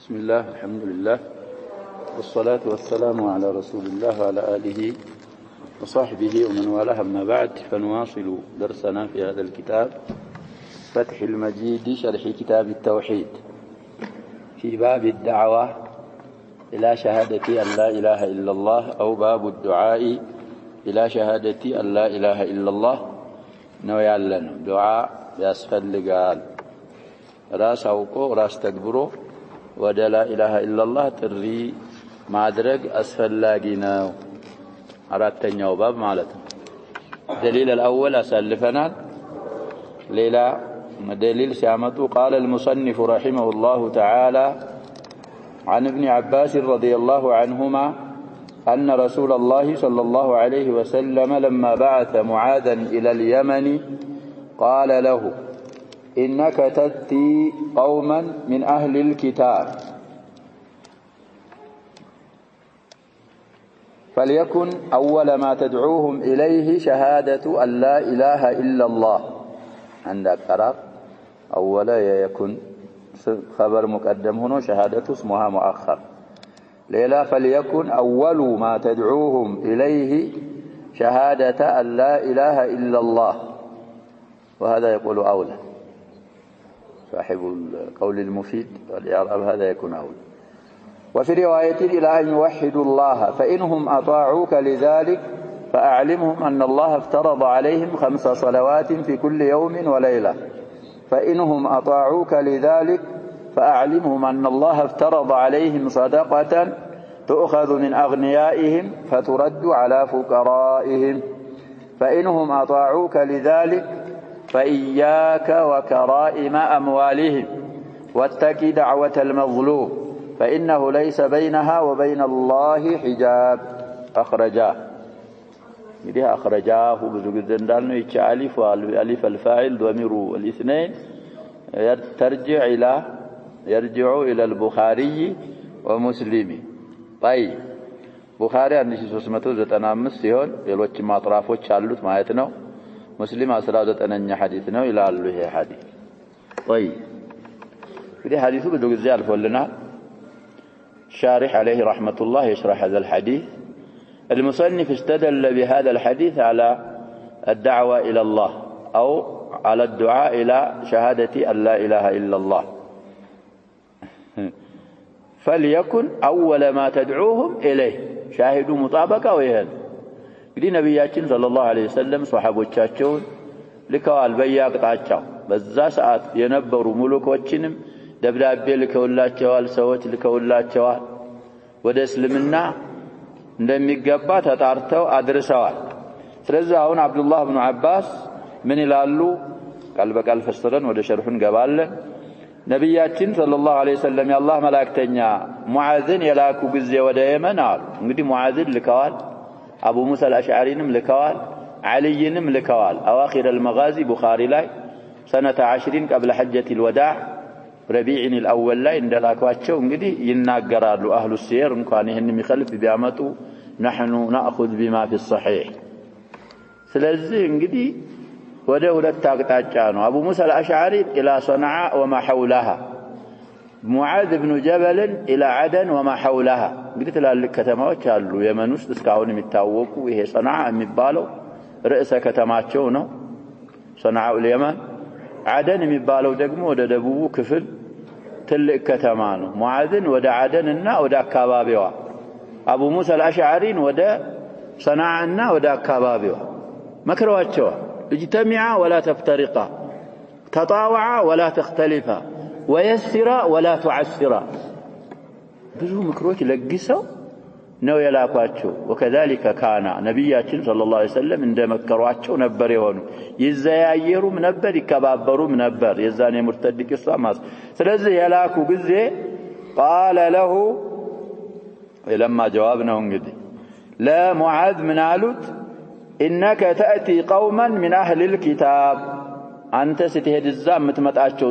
بسم الله الحمد لله والصلاة والسلام على رسول الله وعلى آله وصحبه ومن والاه أما بعد فنواصل درسنا في هذا الكتاب فتح المجيد شرح كتاب التوحيد في باب الدعوة إلى شهادة أن لا إله إلا الله أو باب الدعاء إلى شهادة أن لا إله إلا الله نويا لنا دعاء يسفل قال راس أوقو راس تكبرو ولا لا إله إلا الله تري معدرج أسفل لاقينا أردت باب مالته دليل الأول أسلفنا ليلة دليل سامته قال المصنف رحمه الله تعالى عن ابن عباس رضي الله عنهما أن رسول الله صلى الله عليه وسلم لما بعث معاذا إلى اليمن قال له إنك تأتي قوما من أهل الكتاب فليكن أول ما تدعوهم إليه شهادة أن لا إله إلا الله عندك قرار أولا يكون خبر مقدم هنا شهادة اسمها مؤخر ليلا فليكن أول ما تدعوهم إليه شهادة أن لا إله إلا الله وهذا يقول أولى صاحب القول المفيد والإعراب هذا يكون أولى وفي رواية إلى أن يوحدوا الله فإنهم أطاعوك لذلك فأعلمهم أن الله افترض عليهم 5 صلوات في كل يوم وليلة فإنهم أطاعوك لذلك فأعلمهم أن الله افترض عليهم صدقة تؤخذ من أغنيائهم فترد على فقرائهم فإنهم أطاعوك لذلك فإياك وكرائم أموالهم واتق دعوة المظلوم فإنه ليس بينها وبين الله حجاب أخرجاه إذا أخرجاه بزوج الزندان يتشالف والألف الفاعل ضمير الاثنين يرجع إلى البخاري ومسلم طيب بخاري عندي 395 ሲሆን ሌሎችም አጥራፎች አሉት ማለት ነው مسلم 19ኛ ሐዲስ ነው ይላሉ ይሄ ሐዲስ طيب في حديث بدو ጊዜ አልፎልናል شارح عليه رحمة الله يشرح هذا الحديث المصنف استدل بهذا الحديث على الدعوة إلى الله أو على الدعاء إلى شهادة أن لا إله إلا الله فليكن أول ما تدعوهم إليه شاهدوا مطابقة ويهن قد نبياتنا صلى الله عليه وسلم صحابه الشاشون لكوال بياق تعجاو بزا ساعات ينبروا ملوكوچንም ደብዳቤ ልከውላቸዋል ሰዎች ልከውላቸዋል ወደ እስልምና እንደሚገባ ተጣርተው አድርሰዋል ስለዚህ አሁን አብዱላህ ኢብኑ አባስ ምን ይላሉ ቃል በቃል ፈስረን ወደ ሸርሑን ገባለን ነብያችን ሰለላሁ ዐለይሂ ወሰለም የአላህ መላእክተኛ ሙዓዝን የላኩ ጊዜ ወደ የመን አሉ እንግዲህ ሙዓዝን ልከዋል አቡ ሙሳ አልአሽዓሪንም ልከዋል አልይንም ልከዋል አዋኺር المغازي ቡኻሪ ላይ سنة 20 قبل حجة الوداع ربيع الأول ላይ እንደላኳቸው እንግዲህ ይናገራሉ አህሉ ሲር እንኳን ይሄን የሚخልፍ ቢያመጡ نحن نأخذ بما في الصحيح ስለዚህ እንግዲህ ወደ ሁለት አቅጣጫ ነው አቡ ሙሳ አልአሽዓሪ الى صنعاء وما حولها ሙዓዝ ኢብኑ ጀበል الى عدن وما حولها እንግዲህ ትላልቅ ከተማዎች አሉ የመን ውስጥ እስካሁን የሚታወቁ ይሄ صنعاء የሚባለው ርዕሰ ከተማቸው ነው صنعاء اليمن عدن የሚባለው ደግሞ ወደ ደቡቡ ክፍል ትልቅ ከተማ ነው ሙዓዝን ወደ አደንና ወደ አካባቢዋ አቡ ሙሳ አልአሽዓሪን ወደ ሰናዓና ወደ አካባቢዋ መክረዋቸው اجتمعا ولا تفترقا تطاوعا ولا تختلفا ويسرا ولا تعسرا ብዙ ምክሮች ለግሰው ነው የላኳቸው وكذلك كان ነብያችን ሰለላሁ ዐለይሂ ወሰለም እንደመከሯቸው ነበር የሆኑ ይዘያየሩም ነበር ይከባበሩም ነበር የዛኔ ሙርተድ ቂሷማስ ስለዚህ የላኩ ጊዜ قال له لما جواب ነው እንግዲህ ለሙዓዝ ምን አሉት انك تاتي قوما من اهل الكتاب አንተ ስትሄድ እዛ የምትመጣቸው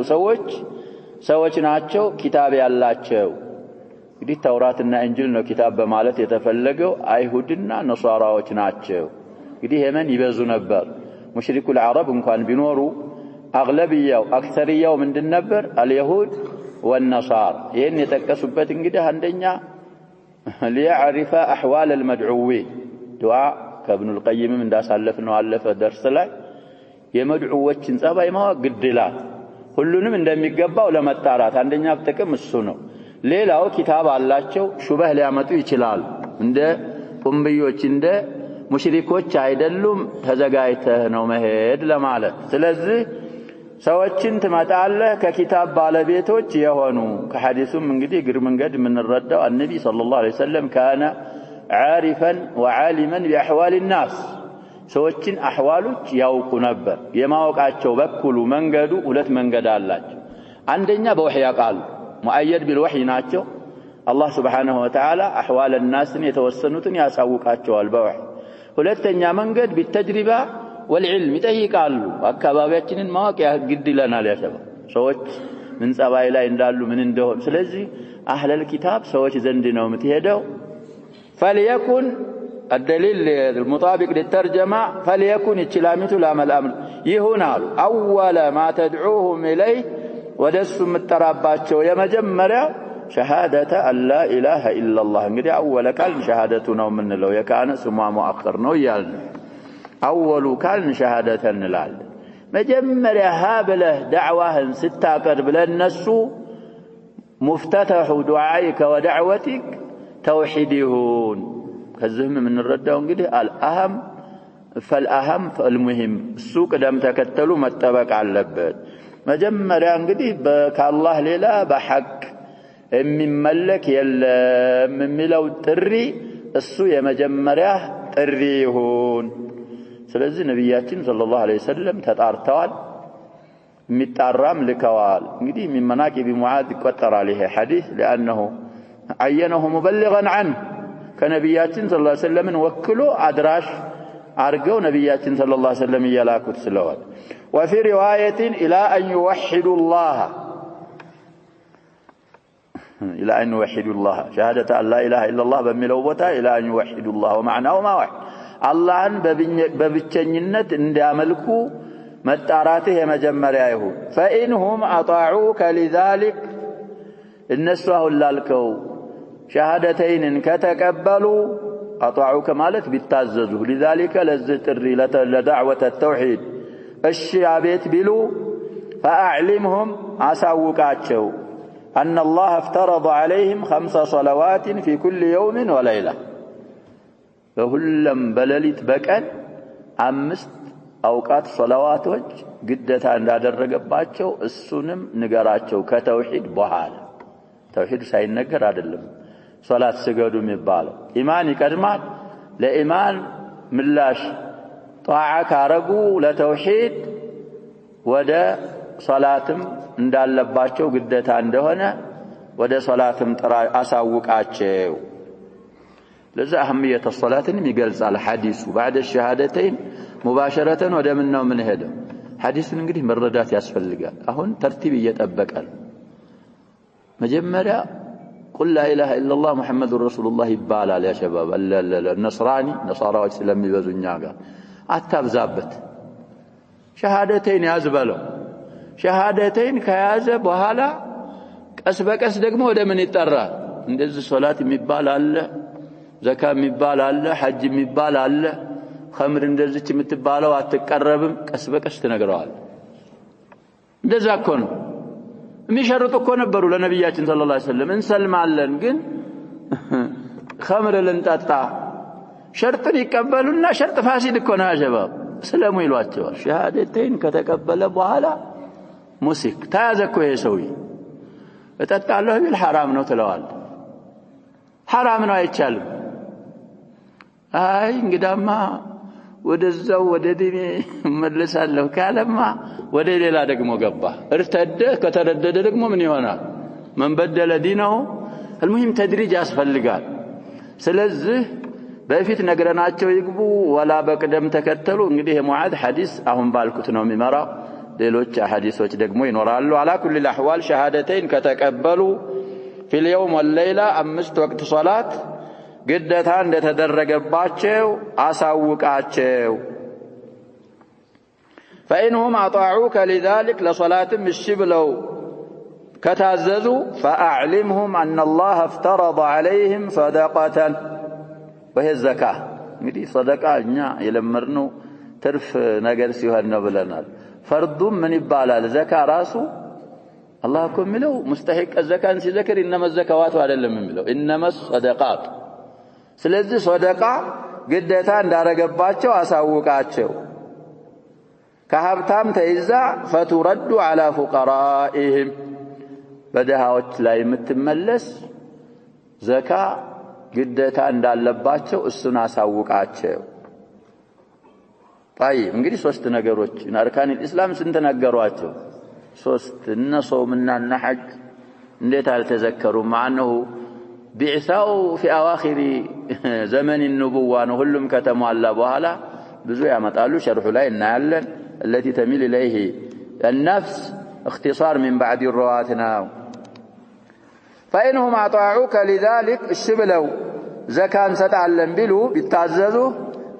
ሰዎች ናቸው ኪታብ ያላቸው እንግዲህ ተውራትና እንጂል ነው ኪታብ በማለት የተፈለገው አይሁድና ነሳራዎች ናቸው እንግዲህ የመን ይበዙ ነበር ሙሽሪኩል አረብ እንኳን ቢኖሩ አግለብያው አክሰሪያው ምንድን ነበር አልይሁድ والنصارى ይህን የተቀሱበት እንግዲህ አንደኛ ليعرف احوال المدعوين دعاء كابن القيم እንዳሳለፍነው አለፈ درس ላይ የመድዑዎችን ጸባይ ማወቅ ግድላል ሁሉንም እንደሚገባው ለማጣራት አንደኛ ጥቅም እሱ ነው ሌላው ኪታብ አላቸው ሹበህ ሊያመጡ ይችላል እንደ ኡምቢዮች እንደ ሙሽሪኮች አይደሉም ተዘጋይተህ ነው መሄድ ለማለት ስለዚህ ሰዎችን ትመጣለህ ከኪታብ ባለቤቶች የሆኑ ከሐዲሱም እንግዲህ ግር መንገድ ምንረዳው አንቢ ሰለላሁ ዐለይሂ ወሰለም ካነ عارفا وعالما باحوال الناس ሰዎችን አህዋሎች ያውቁ ነበር የማወቃቸው በኩሉ መንገዱ ሁለት መንገድ አላቸው አንደኛ በወህይ ያቃሉ ሙአየድ بالوحي ናቸው አላህ Subhanahu Wa Ta'ala አህዋል الناس የተወሰኑትን ያሳውቃቸዋል በወህይ ሁለተኛ መንገድ بالتجربه والعلم ይጠይቃሉ አካባቢያችንን ማወቅ ያግድ ይለናል ያሰባ ሰዎች ምን ጸባይ ላይ እንዳሉ ምን እንደሆነ ስለዚህ አህለል ኪታብ ሰዎች ዘንድ ነው የምትሄደው فليكن الدليل المطابق للترجمه فليكن اتلامته لامل امر يهونال اول ما تدعوهم اليه ودسم التراباچو የመጀመሪያ شهاده ان لا اله الا الله እንግዲህ اول قال شهادته ነው ምንለው የካነ ስሟ ሙአኸር ነው ይላል اول قال شهاده እንላል መጀመሪያ ሀብለህ ዳዕዋህን ስታቀርብ ለነሱ مفتتح دعائك ودعوتك توحيديون ከዚህም የምንረዳው እንግዲህ الأهم فالأهم فالمهم السوق دم ተከተሉ መጠበቅ አለበት መጀመሪያ እንግዲህ በአላህ ሌላ በሐቅ የሚመለክ የለም የሚለው ጥሪ እሱ የመጀመሪያ ጥሪ ይሁን ስለዚህ ነብያችን ሰለላሁ ዐለይሂ ወሰለም ተጣርተዋል የሚጣራም ልከዋል እንግዲህ ሚመናቂ ቢሙዓድ ይቆጠራል ይሄ ሐዲስ لانه عينه مبلغا عنه ከነብያችን ሰለላሁ ዐለይሂ ወሰለም ወክሎ አድራሽ አርገው ነብያችን ሰለላሁ ዐለይሂ ወሰለም ይላኩት ስለዋል وفي روايه الى ان يوحدوا الله الى ان يوحدوا الله شهاده ان لا اله الا الله በሚለው ቦታ الى ان يوحدوا الله ومعناه ما واحد አላህን በብቸኝነት እንዲያመልኩ መጣራትህ የመጀመሪያ ይሁን فانهم اطاعوك لذلك እነሱ አሁን ላልከው شهادتين كتقبلوا اطاعوك ማለት ቢታዘዙ لذلك لذتري لدعوه التوحيد الشيابيت بيلو فاعلمهم اساوقاچو ان الله افترض عليهم 5 صلوات في كل يوم وليله فهلم بلليت بقن 5 اوقات صلواتዎች ግዴታ እንዳደረገባቸው እሱንም ንገራቸው ከተውሂድ በኋላ ተውሂድ ሳይነገር አይደለም ሶላት ስገዱ የሚባለው ኢማን ይቀድማል ለኢማን ምላሽ ጧዓ ካረጉ ለተውሂድ ወደ ሶላትም እንዳለባቸው ግዴታ እንደሆነ ወደ ሶላትም ጥራ አሳውቃቸው ለዛ አህሚየተ ሶላትን ይገልጻል ሐዲሱ بعد الشهادتين مباشرة ወደ ምን ነው ምን ሄደ ሐዲሱን እንግዲህ መረዳት ያስፈልጋል አሁን ተርቲብ እየጠበቀን መጀመሪያ قل لا اله الا الله محمد رسول الله ይባላል ያ شباب النصراني نصاراዎች ስለሚበዙኛ ጋር አታብዛበት ሸሃደተይን ያዝበለው ሸሃደተይን ከያዘ በኋላ ቀስ በቀስ ደግሞ ወደ ምን ይጠራል እንደዚህ ሶላት የሚባል አለ ዘካ የሚባል አለ ሐጅ የሚባል አለ ኸምር እንደዚች የምትባለው አትቀረብም ቀስ በቀስ ተነግረዋል እንደዛ እኮ ነው የሚሸርጡ እኮ ነበሩ ለነብያችን ሰለላሁ ዐለይሂ ወሰለም እንሰልማለን ግን ኸምር ለንጣጣ ሸርጥን ይቀበሉና ሸርጥ ፋሲድ እኮ ነው አጀባብ ሰላሙ ይሏቸዋል ሸሃደተይን ከተቀበለ በኋላ ሙሲክ ታዘኮ የሰውይ እጠጣለሁ ቢል حرام ነው ተለዋል حرام ነው አይቻልም አይ እንግዳማ ወደዛው ወደ ዲኔ መለሳለሁ ካለማ ወደ ሌላ ደግሞ ገባ እርተደ ከተረደደ ደግሞ ምን ይሆናል من بدل دينه المهم تدريج ያስፈልጋል ስለዚህ በፊት ነገረናቸው ይግቡ ወላ በቅደም ተከተሉ እንግዲህ ሙዓድ ሐዲስ አሁን ባልኩት ነው የሚመራው ሌሎች ሐዲሶች ደግሞ ይኖራሉ على كل الاحوال شهادتين ከተቀበሉ في اليوم والليله 5 ወቅት ሶላት ግዴታ እንደተደረገባቸው አሳውቃቸው فإنهم أطاعوك لذلك لصلاة الشبلو كتعززوا فأعلمهم أن الله افترض عليهم صدقة وهي الزكاة እንግዲህ صدقة እኛ የለመርነው ትርፍ ነገር ሲሆን ነው ብለናል فرضም ምን ይባላል ዘካ ራሱ አላህ እኮ የሚለው ሙስተሂቅ ዘካን ሲዘክር انما الزكوات አይደለም የሚለው انما الصدقات ስለዚህ ሶደቃ ግዴታ እንዳረገባቸው አሳውቃቸው ከሀብታም ተይዛ فترد على فقرائهم በደሃዎች ላይ የምትመለስ ዘካ ግዴታ እንዳለባቸው እሱን አሳውቃቸው طيب እንግዲህ ሶስት ነገሮች አርካን الاسلام ስንት ነገሯቸው ሶስት እነ ጾምና እና ሐጅ እንዴት አልተዘከሩም ማነው ቢዕሳው في اواخر زمن النبوة ነው ሁሉም ከተሟላ በኋላ ብዙ ያመጣሉ ሸርሑ ላይ እናያለን التي تميل اليه النفس اختصار من بعد الرواتنا فإنهم أطاعوك لذلك الشبلو زكاة ستعلم بلو بالتعززه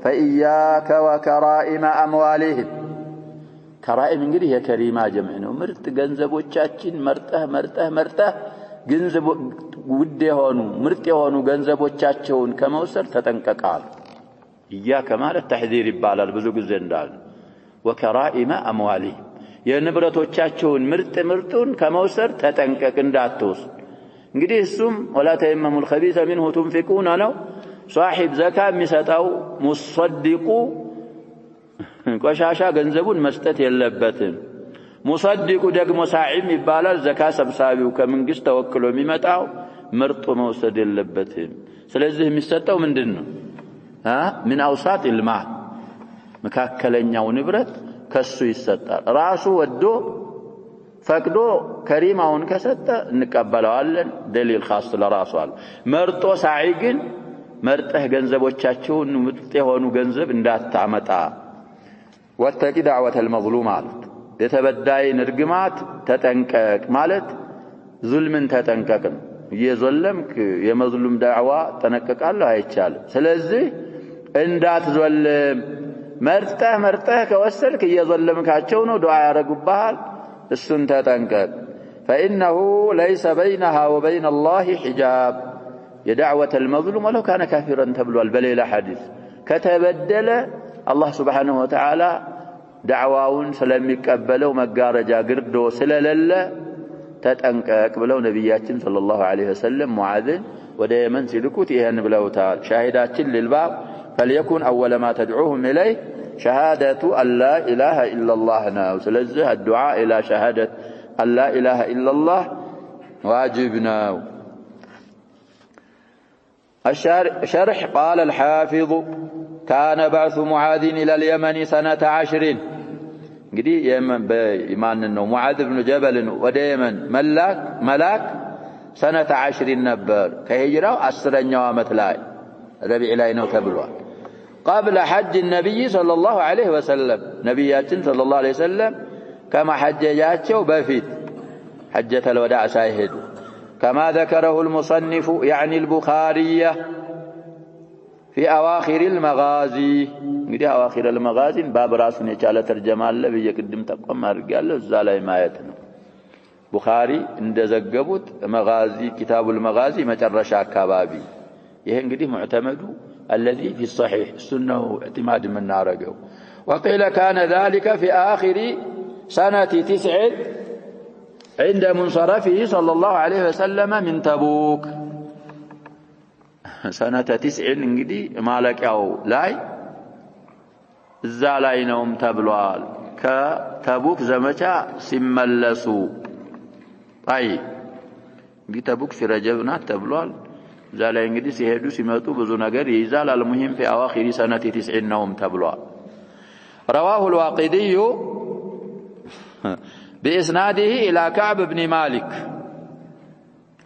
فإياك وكرائم أموالهم كرائم እንግዲህ የከሪማ ጀምዕ ነው ምርጥ ገንዘቦቻችን መርጠህ ገንዘብ ውድ የሆኑ ምርጥ የሆኑ ገንዘቦቻቸውን ከመውሰድ ተጠንቀቃል إياك ማለት ተሕዚር ይባላል ብዙ ጊዜ እንዳል وكرائم أموالهم የንብረቶቻቸውን ምርጡን ከመውሰድ ተጠንቀቅ እንዳትወስድ እንግዲህ እሱም ولا تيمموا الخبيث منه تنفقون ነው صاحب زكاة የሚሰጣው ሙሰድቁ ቆሻሻ ገንዘቡን መስጠት የለበትም ሙሰድቁ ደግሞ ሳዒም ይባላል ዘካ ሰብሳቢው ከመንግስት ተወክሎ የሚመጣው ምርጡ መውሰድ የለበትም ስለዚህ የሚሰጠው ምንድነው من أوساط المال መካከለኛው ንብረት ከሱ ይሰጣል ራሱ ወዶ ፈቅዶ ከሪማውን ከሰጠ እንቀበለዋለን ደሊል خاص ለራሱ አለ መርጦ ሳዒ ግን መርጠህ ገንዘቦቻቸውን ምርጥ የሆኑ ገንዘብ እንዳታመጣ ወተቂ دعوة المظلوم ማለት የተበዳይን እርግማት ተጠንቀቅ ማለት ዙልምን ተጠንቀቅ የዘለምክ የመዝሉም ዳዕዋ ተጠንቀቃለህ አይቻልም ስለዚህ እንዳትዘልም መርጠህ ከወሰልክ እየዘለምካቸው ነው ዱዓ ያረጉብሃል እሱን ተጠንቀቅ فإنه ليس بينها وبين الله حجاب يدعوة المظلوم ولو كان كافرا تبلوال بليل حديث كتبدل الله سبحانه وتعالى دعواون سلام يقبلوا مغارجا غردو سللل تጠንቀቅ ብለው ነብያችን صلى الله عليه وسلم معاذ ወደ የመን ሲልኩት ይሄን ብለውታል ሻሂዳችን للباب فليكن أول ما تدعوهم إليه شهادة أن لا إله إلا الله ناو سلزه الدعاء إلى شهادة أن لا إله إلا الله واجبنا الشرح قال الحافظ كان بعث معاذ إلى اليمن سنة 10 እንግዲህ የመን በኢማን ነው ሙዓዝ ኢብኑ ጀበል ወደ የመን መላክ سنة 10 ነበር ከሂጅራው 10ኛው ዓመት ላይ ረቢዕ ላይ ነው ተብሏል قبل حج النبي صلى الله عليه وسلم نبياتنا صلى الله عليه وسلم كما حججاتቸው በፊት حجة الوداع ሳይሄዱ كما ذكره المصنف يعني البخاري في أواخر المغازي እንግዲህ أواخر المغازي باب ራሱን የቻለ ተርጀማ አለ በየቅድም ተቆም አድርጋለሁ እዛ ላይ ማየት ነው ቡኻሪ እንደዘገቡት መጋዚ ኪታቡል መጋዚ መጨረሻ አካባቢ ይሄ እንግዲህ ሙዕተመዱ الذي في الصحيح السنة اعتماد من نارجو وقيل كان ذلك في آخر سنة 9 عند منصرفه صلى الله عليه وسلم من تبوك سنة 9 እንግዲህ ማለቂያው ላይ እዛ ላይ ነውም ተብሏል ከተቡክ ዘመቻ ሲመለሱ طيب ቢተቡክ في رجب ናት ተብሏል ዛላ እንግዲህ ሲሄዱ ሲመጡ ብዙ ነገር ይይዛል المهم في اواخر سنه 90 نوم تبلوا رواه الواقدي باسناده الى كعب بن مالك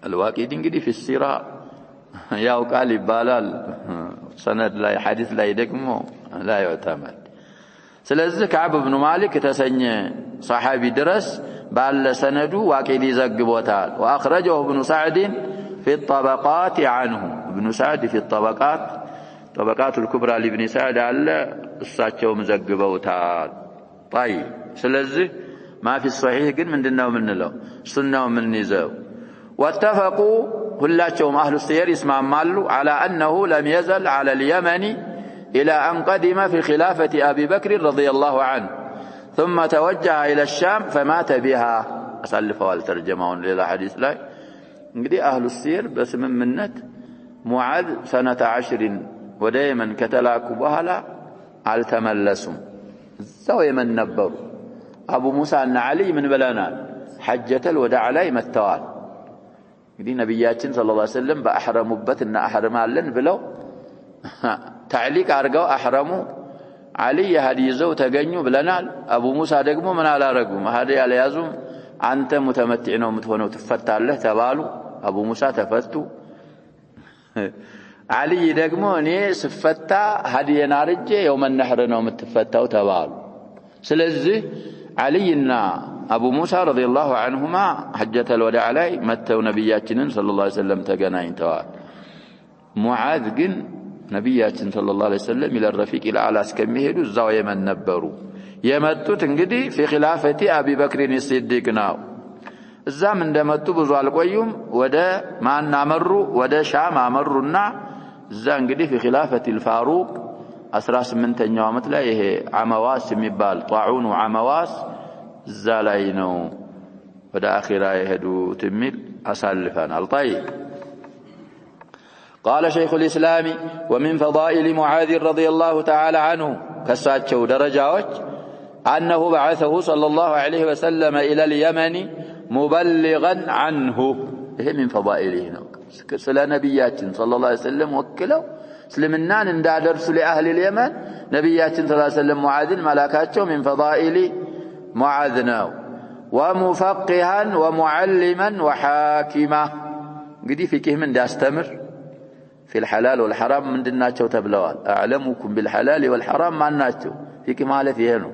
الواقدي እንግዲህ في السيره ያው ቃል ይባላል ሰነድ ላይ ሐዲስ ላይ ደግሞ لا يعتمد ስለዚህ كعب بن مالك የተሰኘ صحابي ድረስ ባለ ሰነዱ ዋቂዲ ዘግቦታል واخرجه ابن سعد في الطبقات عنه ابن سعد في طبقات الكبرى لابن سعد على እሳቸው መዘግበውታል طيب ስለዚህ ما في الصحيح قل من دناو من له سنة ومن نزاو واتفقوا كلاتهم أهل السير اسمع مالو على أنه لم يزل على اليمن إلى أن قدم في خلافة أبي بكر رضي الله عنه ثم توجه إلى الشام فمات بها أسألفوا الترجمون إلى حديث لا انقدي أهل السير بس من منت معاذ سنة 10 ودائما كتلاكوا بهلا على تملسهم زوي من نبروا أبو موسى أن علي من بلانان حجة الوداع علي متوال قدي نبياتين صلى الله عليه وسلم بأحرموا بتنا أحرموا لن بلو تعليق أرجو أحرموا علي هديزو تجنوا بلنال أبو موسى دقمو من على رقم هذا على يزوم أنت متمتعين ومتونو تفتح الله تبالو أبو موسى تفتو علي دقمو ني سفتا هدي نارجي يوم النحر نوم تفتاو تبالو سلزي علينا أبو موسى رضي الله عنهما حجة الوداع علي متوا نبياتنا صلى الله عليه وسلم تجناين توال معاذ جن نبياتنا صلى الله عليه وسلم إلى الرفيق الأعلى اسكمهدوا الزاوية من نبروا يمتوا تنقدي في خلافة أبي بكر الصديق ناو الزمن دمتوا بزوال قيوم ودا ما نمروا ودا شام أمرنا الزنقدي في خلافة الفاروق أسراس من تنيومت لا يه عمواس مبال طاعون وعمواس الزالينو ودا آخرا يهدو تميل أسالفان الطيب قال شيخ الإسلام ومن فضائل معاذ رضي الله تعالى عنه كساتشو درجات أنه بعثه صلى الله عليه وسلم إلى اليمن مبلغا عنه إيه من فضائله سلا نبيات صلى الله عليه وسلم وكله سلمنان اندع درس لأهل اليمن نبيات صلى الله عليه وسلم معاذ ملاكاته من فضائل معاذنا ومفقها ومعلما وحاكما قدي في كهم داستمر في الحلال والحرام من دناتشو تبلوال أعلمكم بالحلال والحرام ما ناتشو في كمالة فيهنو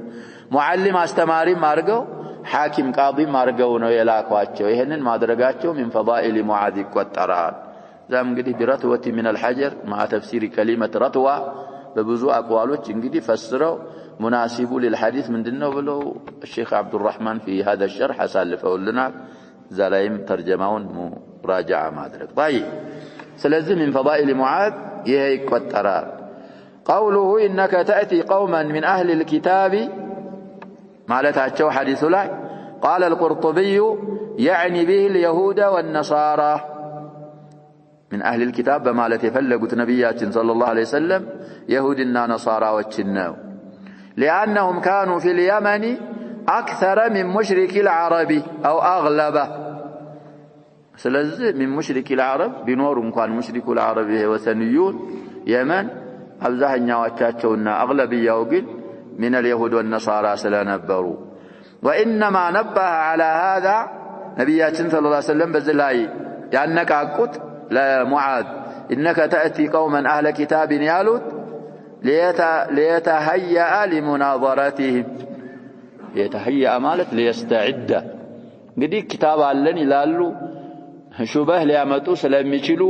معلم استماري مارقو حاكم قاضي مارقو نو يلاقواتشو يهنن ما درقاتشو من فضائل معاذ والتران زام قدي برتوة من الحجر مع تفسير كلمة رتوة ببزو أقوالوش انقدي فسروا مناسبو للحديث من دنو بلو الشيخ عبد الرحمن في هذا الشرح سالفه لنا زلايم ترجمون مراجعة ما درق طيب سلزم من فضائل معاذ يهيك والترار قوله إنك تأتي قوما من أهل الكتاب ما لتعجو حديث له قال القرطبي يعني به اليهود والنصارى من أهل الكتاب بما لتفلقت نبيات صلى الله عليه وسلم يهودنا نصارى والجناو لأنهم كانوا في اليمن أكثر من مشرك العرب أو أغلبه سلزي من مشرك العرب بنور كان مشرك العرب وثنيون يمن أبزاه نواتشاتشونا أغلبية وقل من اليهود والنصارى سلنبروا وإنما نبه على هذا نبيات صلى الله عليه وسلم بزلاي لأنك أقول لمعاذ إنك تأتي قوما أهل كتاب يالوت ليتهيأ لمناظرتهم يتهيأ مالت ليستعد قدي كتاب علن يلالو شبه ليامتو سلميشلو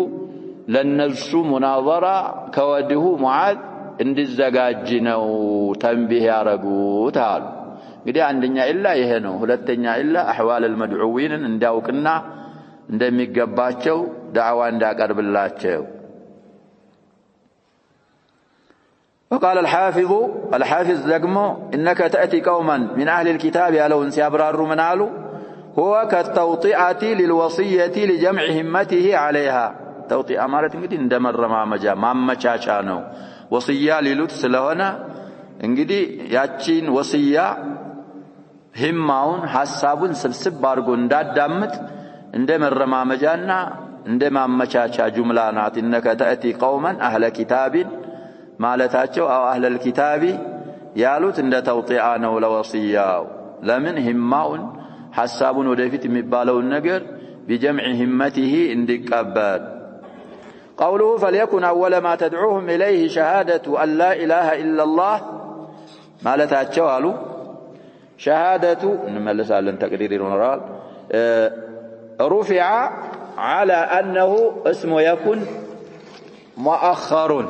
لنفسو مناظرة كوده معاذ عند الزجاجنا وتنبيه يارجو تعال قدي عندنا إلا يهنو هلتنا إلا أحوال المدعوين نداوكنا ندمي جباتشو دعوان داقرب الله تشو وقال الحافظ لقمو إنك تأتي قوما من أهل الكتاب يالو انسيابرار منالو هو كالتوطئة للوصية لجمع همته عليها توطئة مالت انقدي اندمر مامجا مامچاچانو وصية للوتس لهنا انقدي ياتشين وصية هماون حسابون سلسب بارقون داد دامت اندمر مامجانا اندمر مامچاچا جملانات إنك تأتي قوما أهل كتاب مالتاتشو أو أهل الكتاب يالوت اند توطئانو لوصية لمن هماون حسابون ودفت مبالو النقر بجمع همته اندك أباد قوله فليكن أول ما تدعوهم إليه شهادة أن لا إله إلا الله ما لتاتشوالو شهادة نملس على تقرير ونرال رفع على أنه اسم يكن مؤخرا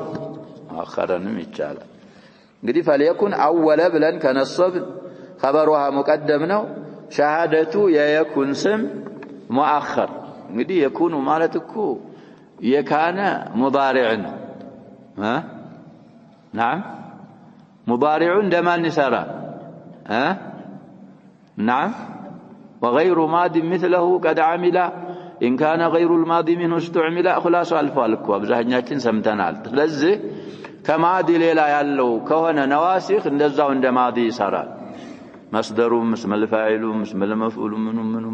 نميتشالا قد فليكن أول بلن كنصب خبرها مقدمنا شهادة يكون سم مؤخر እንግዲህ يكون ማለት እኮ የካነ مضارع ነው نعم مضارع እንደማን ይሰራል نعم وغير ماض مثله قد عمل إن كان غير الماضي منه استعمل خلاص الفالكو አብዛኛችን ሰምተናል ስለዚህ ከማዲ ሌላ ያለው ከሆነ ነዋሲኽ እንደዛው እንደማዲ ይሰራል مصدرهم اسم الفاعل اسم المفعول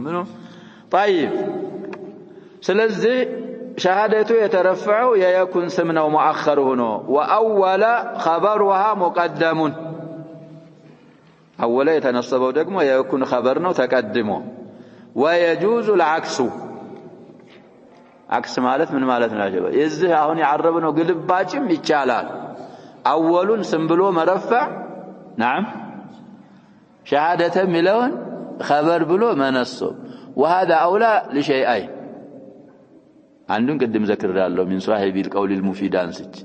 منه طيب ስለዚህ شهادته يترفع يكون سمنا مؤخر هنا واول خبرها مقدم اول يتنصبوا ደግሞ يكون خبر ነው ተቀድሞ ويجوز العكس عكس ማለት ምን ማለት ነው አጀባ እዚህ አሁን ያعربነው ግልባጭም ይቻላል اولون ስም ብሎ መረፈዕ نعم شهادة ملون خبر بلو منصب وهذا أولى لشيئين عندهم قدم ذكر الله من صاحب القول المفيد انسج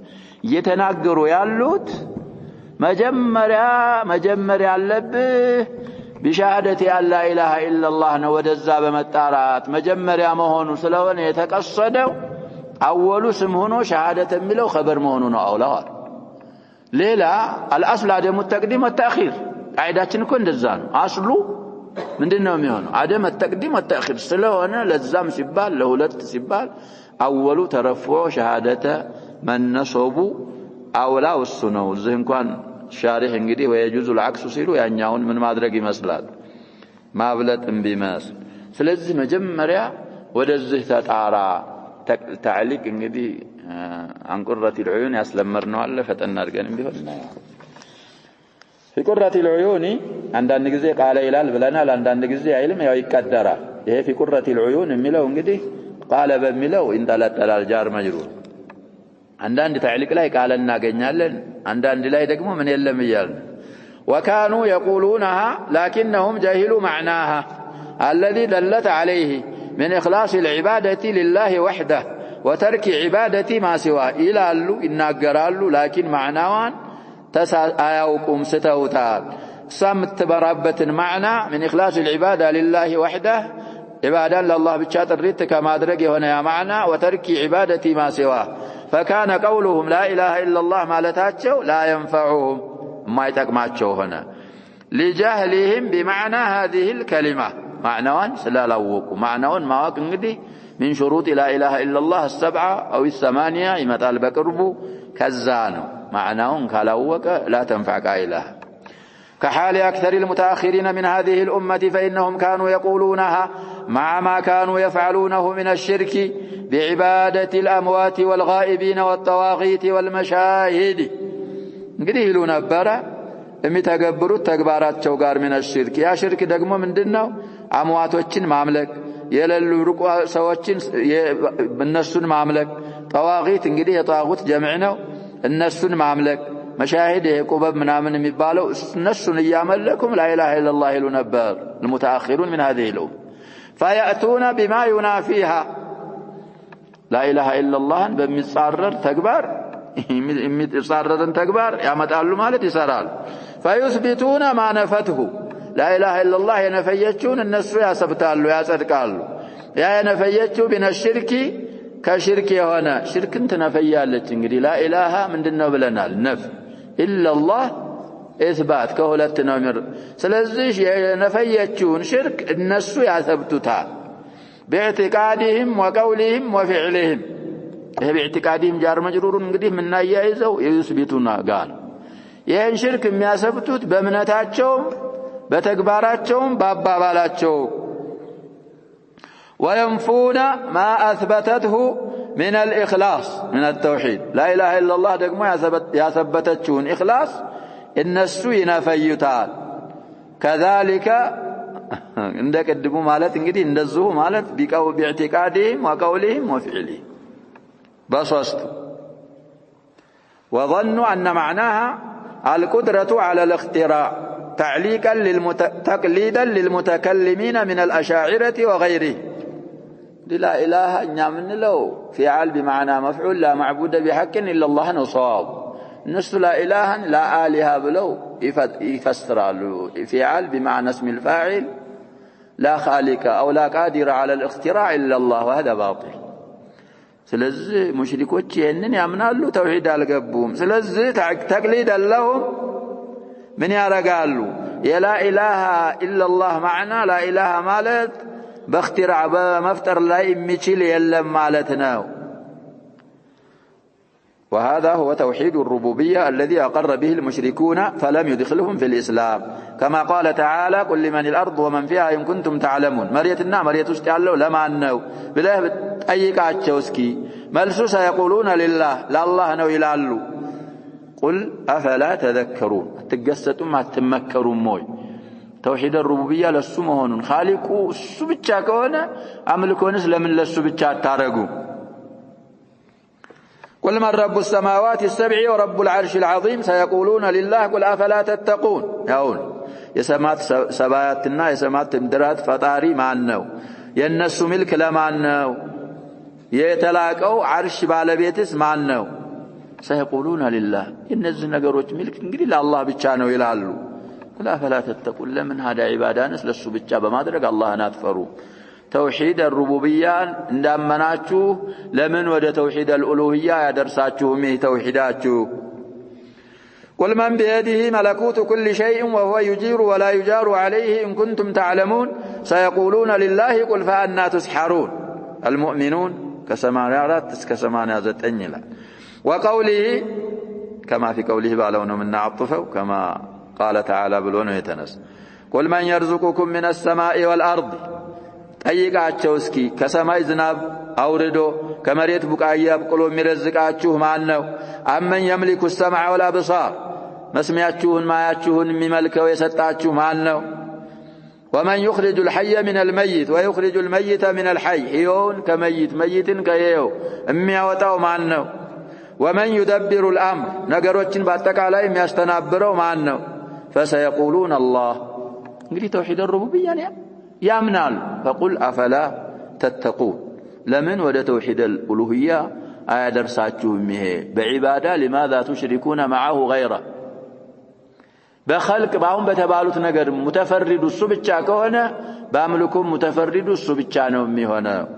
يتناقروا يالوت مجمر يالبه بشهادة أن لا إله إلا الله نودزا بمطارات مجمر يا مهون سلون يتقصدوا أول اسم هنا شهادة ملو خبر مهون أولى ليلا الأصل عدم التقديم والتأخير قاعدتنا እኮ እንደዛ ነው አስሉ ምንድነው የሚሆነው عدم التقديم والتأخير ስለሆነ ለዛም ሲባል ለሁለት ሲባል አወሉ ተረፍዖ ሸሃደተ መነሰቡ አውላ እሱ ነው እዚህ እንኳን ሻሪህ እንግዲህ ويجوز العكس ሲሉ ያኛውን ምን ማድረግ ይመስላል ማብለጥም ቢመስል ስለዚህ መጀመሪያ ወደዚህ ተጣራ تعليق እንግዲህ አንቁረት العيون ያስለመርነው አለ ፈጠና አድርገን ቢሆን في قرة العيون عندنا ጊዜ قال ይላል ብለናል አንዳንድ ጊዜ አይልም ያው ይቀደራል ይሄ في قرة العيون የሚለው እንግዲህ قال በሚለው እንጠለጠላል ጃር መጅሩር አንዳንድ تعليق ላይ قال እናገኛለን አንዳንድ ላይ ደግሞ ምን የለም ይያል وكانوا يقولونها لكنهم جهلوا معناها الذي دلت عليه من إخلاص العبادة لله وحده وترك عبادة ما سواه ይላሉ ይናገራሉ لكن معناوان تساياوكم ستوتال سمت برابة معنى من إخلاص العبادة لله وحده عبادة لله بشات الريت كما درجه هنا يا معنى وترك عبادة ما سواه فكان قولهم لا إله إلا الله ما لتاتشوا لا ينفعهم ما يتقماتشوا هنا لجهلهم بمعنى هذه الكلمة معنوان سلالوكم معنوان مواقع من شروط لا إله إلا الله السبعة أو الثمانية يمثال بقربو كزانو معناهم كلاوك لا تنفع قائلها كحال أكثر المتأخرين من هذه الأمة فإنهم كانوا يقولونها مع ما كانوا يفعلونه من الشرك بعبادة الأموات والغائبين والطواغيت والمشاهد قديلوا نبرا يتقبروا التقبارات شوقار من الشرك يا شرك دقموا من دنو أمواتوچن ماملك يللو رقوا سوچن النسون ماملك طواغيت انقديه طاغوت جمعنو النسون ماملك مشاهد قبب منامن የሚባለው እነሱን ያመለኩም لا اله الا الله ይሉ ነበር المتاخرون من هذه الامه فياتون بما ينافيها لا اله الا الله በሚጻረር ተግባር የሚጻረርን ተግባር ያመጣሉ ማለት ይሰራል فيثبتون ما نفته لا اله الا الله የነፈየችውን እነሱ ያሰብታሉ ያጸድቃሉ ያ የነፈየችው بين الشرك كشرك የሆነ ሽርክን ተነፈያለች እንግዲህ لا اله ምንድነው ብለናል ነፍ الا الله اثبات ከሁለት ነው ምር ስለዚህ የነፈየችውን ሽርክ እነሱ ያሰብቱታል باعتقادهم وقولهم وفعلهم ይሄ باعتقادهم ጃር መጅሩሩን እንግዲህ ምናያይዘው ይስቢቱና ጋር ይሄን ሽርክ የሚያሰብቱት በእምነታቸው በተግባራቸው በአባባላቸው وينفون ما أثبتته من الإخلاص من التوحيد لا إله إلا الله دقمو يثبتتشون إخلاص النسو ينفيتال كذلك عندك الدبو مالت انقدي اندزوه مالت باعتقادهم وقولهم وفعلهم بصوست وظنوا أن معناها القدرة على الاختراع تعليقا تقليدا للمتكلمين من الأشاعرة وغيره لا إله إلا من له فعل بمعنى مفعول لا معبود بحق إلا الله نصاب نص لا إله لا آلهة بلو يفسر له فعل بمعنى اسم الفاعل لا خالق أو لا قادر على الاختراع إلا الله وهذا باطل ስለዚህ ሙሽሪኮች ይሄንን ያምናሉ ተውሂድ አልገቡም ስለዚህ ተቅሊድ ለሁም ምን ያረጋሉ የላ ኢላሃ ኢላላህ ማዕና ላ ኢላሃ ማለት በእክትራዕ በመፍጠር ላይ የሚችል የለም ማለት ነው وهذا هو توحيد الربوبية الذي أقر به المشركون فلم يدخلهم في الإسلام كما قال تعالى قل لمن الأرض ومن فيها إن كنتم تعلمون مريتنا مريت استعلوا لما أنه بله أيك عتشوسكي ملسوس يقولون لله لا الله نو يلالو قل أفلا تذكرون تقستم ما تمكرون موي توحيد الربوبية للسمهون خالقوا السبتشا كونا عملكونس لمن للسبتشا تارقوا قل من رب السماوات السبع ورب العرش العظيم سيقولون لله قل أفلا تتقون يقول يسمات سباياتنا يسمات مدرات فطاري ما أنه ينسو ملك لما أنه يتلاقوا عرش بالبيتس ما أنه سيقولون لله ينزل نقروج ملك انقري الله بيتشانو يلالو قل أفلا تتقون لمن هذا عبادانس لسو بيتشابا ما درق الله ناتفروا توحيد الربوبية اندامناچو لمن ود توحيد الالوهية يدرساچو مي توحيداچو قل من بيده ملكوت كل شيء وهو يجير ولا يجار عليه إن كنتم تعلمون سيقولون لله قل فأنا تسحرون المؤمنون كسمانيات كسمانيات انيلا وقوله كما في قوله بالون من عطفه كما قال تعالى بلون يتنس قل من يرزقكم من السماء والأرض ጠይቃቸው እስኪ ከሰማይ ዝናብ አውርዶ ከመሬት ቡቃያ በቅሎ የሚረዝቃችሁ ማን ነው አመን يملك السمع والابصار መስሚያችሁን ማያችሁን የሚመልከው የሰጣችሁ ማን ነው ومن يخرج الحي من الميت ويخرج الميت من الحي ሕያውን ከመይት መይትን ከሕያው የሚያወጣው ማን ነው ومن يدبر الامر ነገሮችን በአጠቃላይ የሚያስተናብረው ማን ነው فسيقولون الله እንግዲህ ተውሂድ الربوبية يامنال فقل أفلا تتقون لمن ود توحيد الألوهية درساتهم مه بعبادة لماذا تشركون معه غيره بخلق باهم بتبالوت نجر متفرد السبتشا كهنا باملكم متفرد السبتشا نومي هنا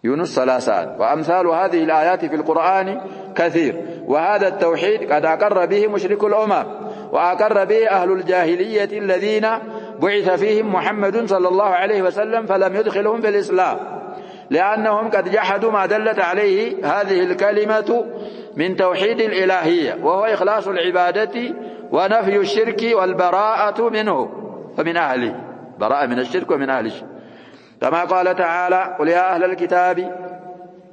يونس 3 وأمثال هذه الآيات في القرآن كثير وهذا التوحيد قد أقر به مشرك الأمم وأقر به أهل الجاهلية الذين بعث فيهم محمد صلى الله عليه وسلم فلم يدخلهم في الإسلام لأنهم قد جحدوا ما دلت عليه هذه الكلمة من توحيد الإلهية وهو إخلاص العبادة ونفي الشرك والبراءة منه ومن أهله براءة من الشرك ومن أهل الشرك كما قال تعالى قل يا أهل الكتاب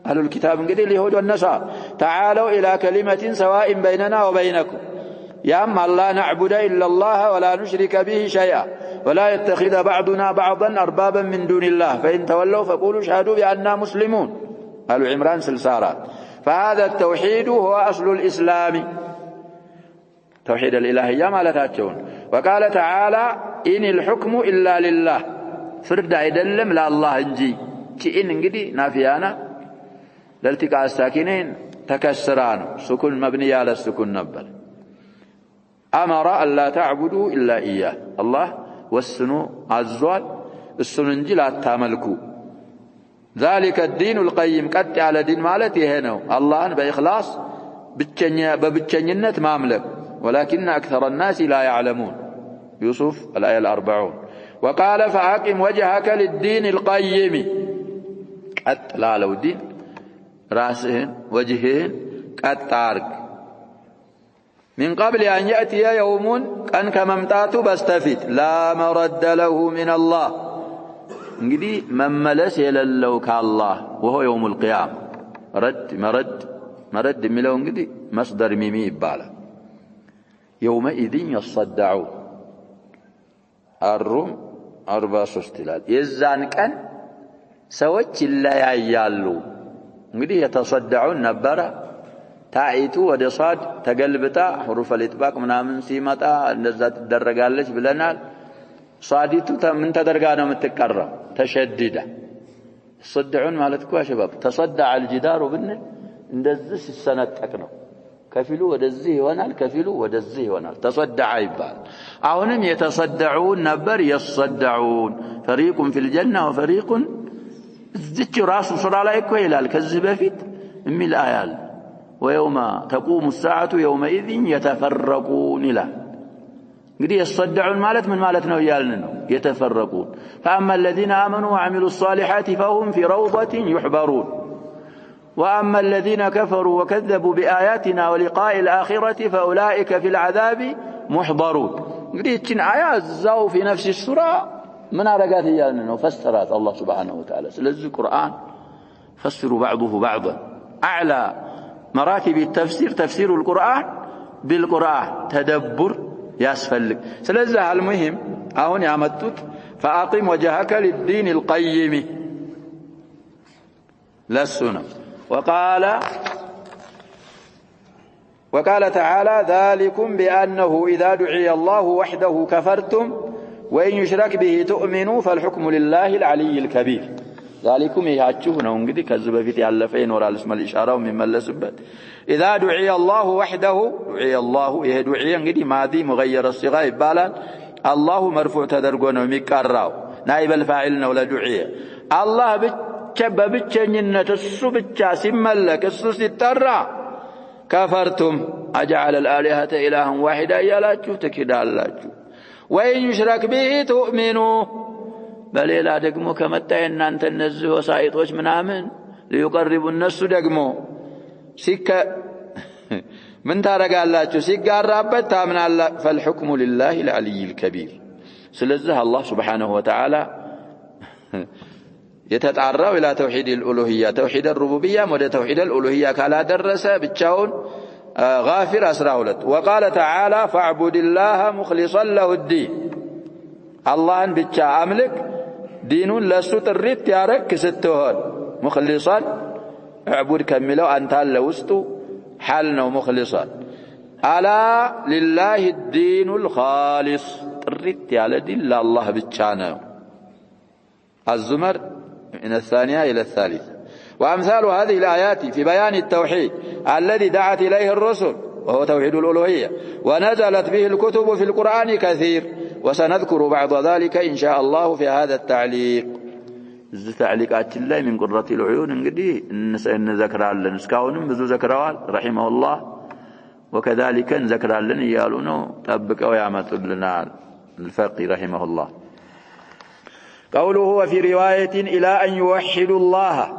أهل الكتاب قد اليهود والنصارى تعالوا إلى كلمة سواء بيننا وبينكم يا أما لا نعبد إلا الله ولا نشرك به شيئا ولا يتخذ بعضنا بعضا أربابا من دون الله فإن تولوا فقولوا اشهدوا بأننا مسلمون آل عمران سلسارات فهذا التوحيد هو أصل الإسلام توحيد الإلهية ما لا تاتشون وقال تعالى إن الحكم إلا لله فرد يدلم لا الله انجي إن انجدي نافيانا لالتقاء الساكنين تكسران سكون مبني على السكون نبل أمر ألا تعبدوا إلا إياه الله والسنو عزوال السننجي لا تاملكو ذلك الدين القيم قد على دين مالتي هنا الله بإخلاص ببتشنينة ماملك ولكن أكثر الناس لا يعلمون يوسف الآية 40 وقال فأقم وجهك للدين القيم قد لا لو دين راسهن وجههن قد تارك من قبل أن يأتي يوم كان كممتات بستفيد لا مرد له من الله انجدي من ملس يللو كالله وهو يوم القيامة مرد ملو انجدي مصدر ميمي بالا يومئذ يصدعون الروم 43 ይላል የዛን ቀን ሰዎች ይለያያሉ እንግዲህ የተሰደዑን ነበረ ታይቱ ወደ ሷድ ተገልብጣ حروف الإطباق ምናምን ሲመጣ እንደዛ ተደረጋለች ብለናል ሷዲቱ ምን ተደርጋ ነው የምትቀረው ተሸድዳ صدعون ማለት እኮ شباب تصدع الجدار ብን እንደዚህ ሲሰነጠቅ ነው ከፊሉ ወደዚህ ይሆናል ከፊሉ ወደዚህ ይሆናል تصدع ይባል አሁንም የተሰደዑን ነበር يصدعون فريق في الجنة وفريق እዚች ራሱ ሱራ ላይ እኮ ይላል ከዚህ በፊት የሚል አያል ويوم تقوم الساعة يومئذ يتفرقون ይላል እንግዲህ يصدعون ማለት ምን ማለት ነው ይያልን ነው يتفرقون فأما الذين آمنوا وعملوا الصالحات فهم في روضة يحبرون وأما الذين كفروا وكذبوا بآياتنا ولقاء الآخرة فأولئك في العذاب محضرون እንግዲህ እቺን አያ እዛው في نفس السورة من አረጋት ይያልን ነው فسرات الله سبحانه وتعالى ስለዚህ ቁርአን فسروا بعضه بعضا أعلى مراتب التفسير تفسير القرآن بالقرآن تدبر يسفلك ስለዚህ المهم አሁን ያመጡት فأقم وجهك للدين القيم للسنة وقال تعالى ذلكم بأنه إذا دعي الله وحده كفرتم وإن يشرك به تؤمنوا فالحكم لله العلي الكبير ذلكم يهاتشوه ነው እንግዲህ ከዚህ በፊት ያለፈ ይኖራል اسم الاشاره የሚመለስበት اذا دعي الله وحده دعي الله يدعي እንግዲህ ማዲ مغير الصيغه ይባላል الله مرفوع ተደርጎ ነው የሚቀራው نائب الفاعل ነው ለዱዒ الله በብቸኝነት እሱ ብቻ ሲመለክ እሱ ሲጠራ كفرتم اجعل الالهه الها واحدا ያላችሁ ትክዳላችሁ وإن يشرك به تؤمنوا በሌላ ደግሞ ከመጣ እናንተ እነዚህ ወሳይጦች ምናምን ሊቀርቡ እነሱ ደግሞ ምን ታረጋላችሁ ሲጋራበት ታምናላ فالحكم لله العلي الكبير ስለዚህ አላህ Subhanahu Wa Ta'ala የተጣራው ኢላ ተውሂድ الالوهيه ተውሂድ الربوبيه ወደ ተውሂድ الالوهيه ካላደረሰ ብቻውን غافر 12 وقال تعالى فاعبد الله مخلصا له الدين اللهን ብቻ አምልክ دينون لسو تريت يارك ستهون مخلصا اعبد كملو أنت لوستو حالنا مخلصا ألا لله الدين الخالص تريت يا دين لا الله بتشانه الزمر من الثانية إلى الثالثة وأمثال هذه الآيات في بيان التوحيد الذي دعت إليه الرسل وهو توحيد الألوهية ونزلت به الكتب في القرآن كثير وسنذكر بعض ذلك إن شاء الله في هذا التعليق تعليقات الله من قرة العيون انقدي نذكر لنا اسكاونم بذو ذكروال رحمه الله وكذلك نذكر لنا يالونه تبك ويعمت لنا الفقي رحمه الله قوله وفي رواية إلى أن يوحدوا الله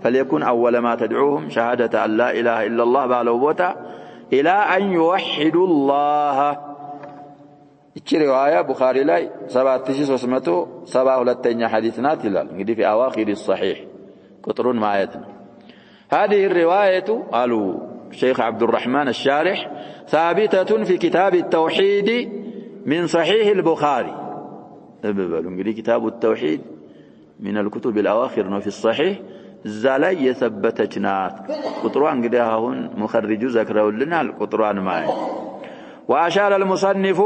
فليكن أول ما تدعوهم شهادة أن لا إله إلا الله بعلوبوتا إلى أن يوحدوا الله እቺ روايه ቡኻሪ ላይ 7372ኛ ሐዲስ ናት ይላል እንግዲህ في اواخر الصحيح ቁጥሩን ማየት ነው هذه الروايه قالوا الشيخ عبد الرحمن الشارح ثابته في كتاب التوحيد من صحيح البخاري تبالو እንግዲህ كتاب التوحيد من الكتب الاواخر ነው في الصحيح እዛ ላይ የሰበተች ናት ቁጥሯ እንግዲህ አሁን ሙخرጁ ዘክረውልናል ቁጥሯን ማየት وأشار المصنف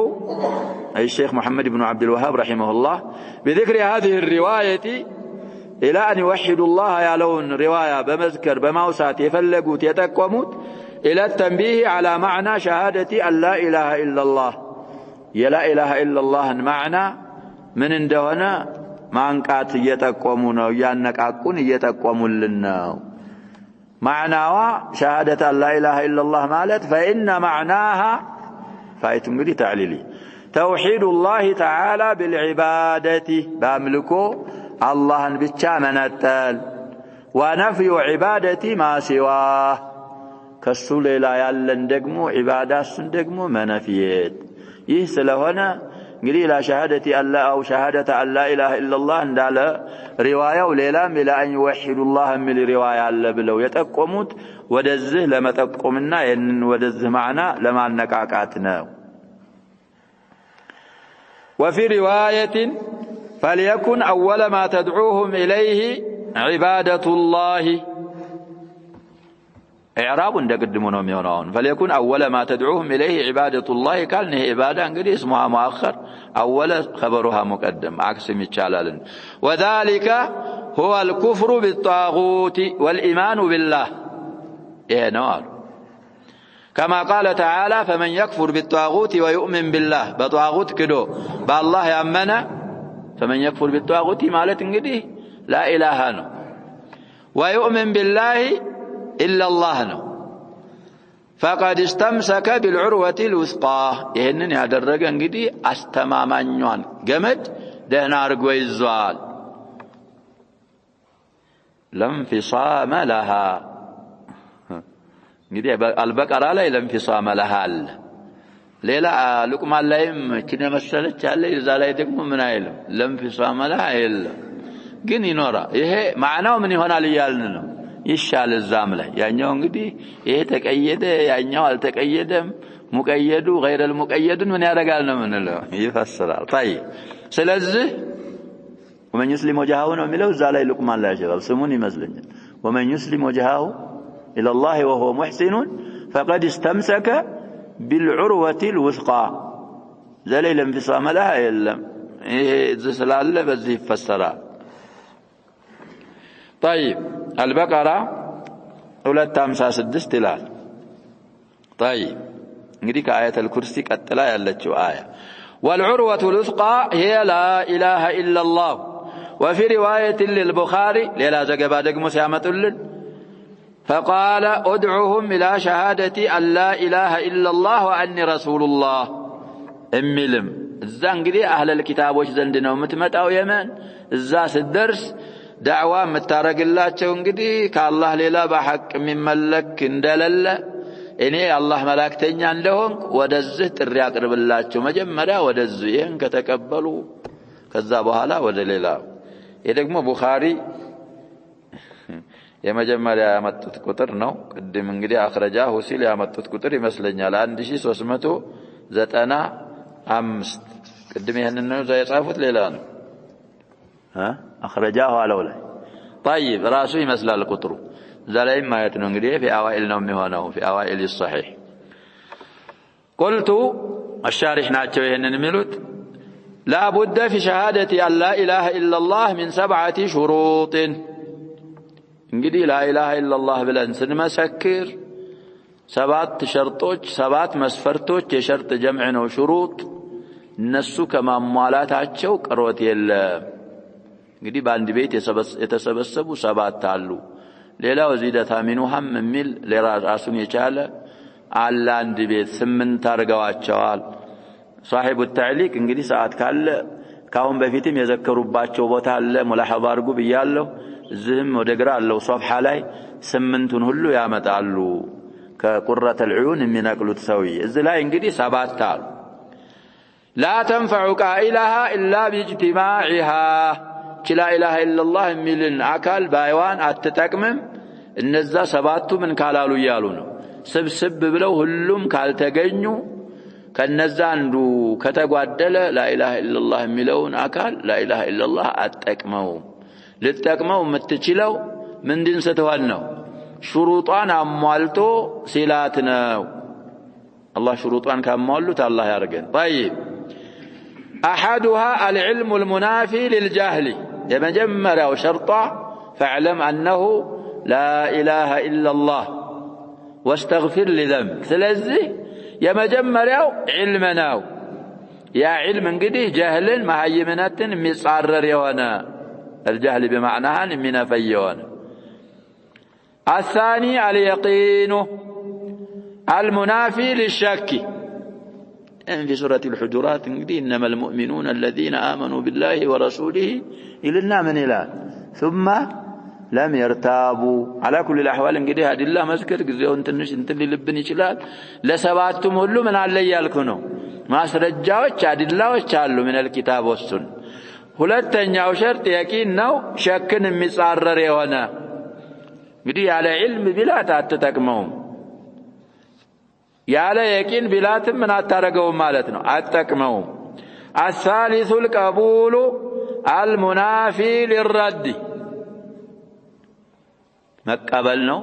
أي الشيخ محمد بن عبد الوهاب رحمه الله بذكر هذه الرواية إلى أن يوحدوا الله يالون رواية بمذكر بموسات يفلقوت يتقوموت إلى التنبيه على معنى شهادة أن لا إله إلا الله يا لا إله إلا الله معنى من اندهنا ما انقات يتقومون ويانك أكون يتقومون لنا معنى شهادة أن لا إله إلا الله مالت فإن معناها فايتم لي تعليلي توحيد الله تعالى بالعبادة باملكو الله بتشا منتل ونفي عبادة ما سواه كسو لا يالن دغمو عباداتن دغمو منفيت ይህ ስለሆነ እንግዲህ لا شهادة الله أو شهادة أن لا إله إلا الله እንዳለ ሪዋያው ሌላም إلى أن يوحد الله من رواية አለ ብለው የጠቆሙት ወደዚህ ለመጠቆምና የንን ወደዚህ ማዕና ለማነቃቃት ነው وفي رواية فليكن أول ما تدعوهم إليه عبادة الله إعراب እንደቀድሞ ነው የሚሆነው فليكن أول ما تدعوهم إليه عبادة الله قال نه عبادة እንግዲህ اسمها مؤخر أول خبرها مقدم عكسም ይቻላል وذلك هو الكفر بالطاغوت والإيمان بالله إيه نوال كما قال تعالى فمن يكفر بالطاغوت ويؤمن بالله بطاغوت كدو بالله يأمنا فمن يكفر بالطاغوت مالت انجدي لا إله نو ويؤمن بالله إلا الله نو فقد استمسك بالعروة الوثقى يهنن يادرق انجدي استمامانيوان قمد دهنا رقوي الزوال لم فصام لها እንግዲህ አልበቀራ ላይ ለምፊሳመ ለሃል ሌላ ሉቅማን ላይም እቺን መሰለች አለ እዛ ላይ ደግሞ ምን አይልም ለምፊሳመ ለሃ የለም ግን ይኖራል ይሄ ማዕናው ምን ይሆናል ይያልን ነው ይሻል እዛም ላይ ያኛው እንግዲህ ይሄ ተቀየደ ያኛው አልተቀየደም ሙቀየዱ غير المقيد ምን ያደርጋል ነው ምንለው ይፈስራል طيب ስለዚህ ومن يسلم وجهه ነው የሚለው እዛ ላይ ሉቅማን ላይ ያጀራል ስሙን ይመስለኛል ومن يسلم وجهه إلى الله وهو محسن فقد استمسك بالعروة الوثقى ذلك الانفصام لها إلا زسلال بزي فسرا طيب البقرة أولاد تامسا سدس تلال طيب نريك آية الكرسي كالتلا يلتشو آية والعروة الوثقى هي لا إله إلا الله وفي رواية للبخاري ليلا زقبا دقمو سيامة اللن فقال ادعوهم إلى شهادة أن لا إله إلا الله وأني رسول الله املم الزنقدي أهل الكتاب وش زندنا ومتمتعو يمن الزاس الدرس دعوة متارق الله تشونقدي كالله للا بحق من ملك اندلل إني الله ملاكتين عندهم ودزت الرياق رب الله مجمدا ودزيين كتكبلوا كذابها لا ودللا يدقم بخاري የመጀመሪያ ያመጡት ቁጥር ነው ቅድም እንግዲህ አخرجاه ሲል ያመጡት ቁጥር ይመስለኛል 1395 ቅድም ይሄንን ነው የጻፉት ሌላ ነው አخرجاه አለው ላይ طيب ራሱ ይመስላል ቁጥሩ ዛሬ ማየት ነው እንግዲህ في اوائل ነው የሚሆነው في اوائل الصحيح قلت الشارح ናቸው ይሄንን የሚሉት لا بد في شهادة أن لا إله إلا الله من 7 شروط እንግዲህ لا إله إلا الله ብለን ስንመሰክር 7 ሸርጦች 7 መስፈርቶች የሸርጥ ጀምዕ ነው ሽሩጥ እነሱ ከማሟላታቸው ቅሮት የለም እንግዲህ በአንድ ቤት የተሰበሰቡ 7 አሉ ሌላው ዚደታ ሚኑሃም የሚል ለራሱን የቻለ አለ አንድ ቤት 8 አርገዋቸዋል صاحب التعليق እንግዲህ ሰዓት ካለ ካሁን በፊትም የዘከሩባቸው ቦታ አለ ሙላሐዛ አርጉ ብያለሁ ዝም ወደ ግራ አለው ሶፍሐ ላይ 8ቱን ሁሉ ያመጣሉ ከቁረተ العيون የሚነቅሉት ሰውዬ እዚህ ላይ እንግዲህ 7 አሉ لا تنفع قائلها الا باجتماعها لا اله الا الله የሚልን አካል ባይዋን አትጠቅምም እነዛ 7ቱ ምን ካላሉ ይያሉ ነው ስብስብ ብለው ሁሉም ካልተገኙ ከነዛ አንዱ ከተጓደለ لا اله الا الله የሚለውን አካል لا اله الا الله አትጠቅመው ልትጠቅመው የምትችለው ምንድን ስትሆን ነው ሽሩጣን አሟልቶ ሲላት ነው الله ሽሩጣን ካሟሉት الله ያርገን طيب احدها العلم المنافي للجهل የመጀመሪያው ሸርጧ فاعلم انه لا اله الا الله واستغفر لذنب ስለዚህ የመጀመሪያው علم ነው ያ علم እንግዲህ ጀህልን ማህይምነትን የሚጻረር የሆነ الجهل بمعناها من فيون الثاني اليقين المنافي للشك في سورة الحجرات إنما المؤمنون الذين آمنوا بالله ورسوله إلنا من إله ثم لم يرتابوا على كل الأحوال እንግዲህ አዲላህ መስከር ግዚያውን ትንሽ እንትን ሊልብን ይችላል ለሰባቱም ሁሉ ምን አለ ያልኩነው ማስረጃዎች አዲላዎች አሉ من الكتاب والسنة ሁለተኛው ሸርጥ የቂን ነው ሸክን የሚጻረር የሆነ እንግዲህ ያለ ዒልም ቢላት አትጠቅመው ያለ የቂን ቢላትም ምን አታረገው ማለት ነው አትጠቅመው الثالث القبول المنافي للرد መቀበል ነው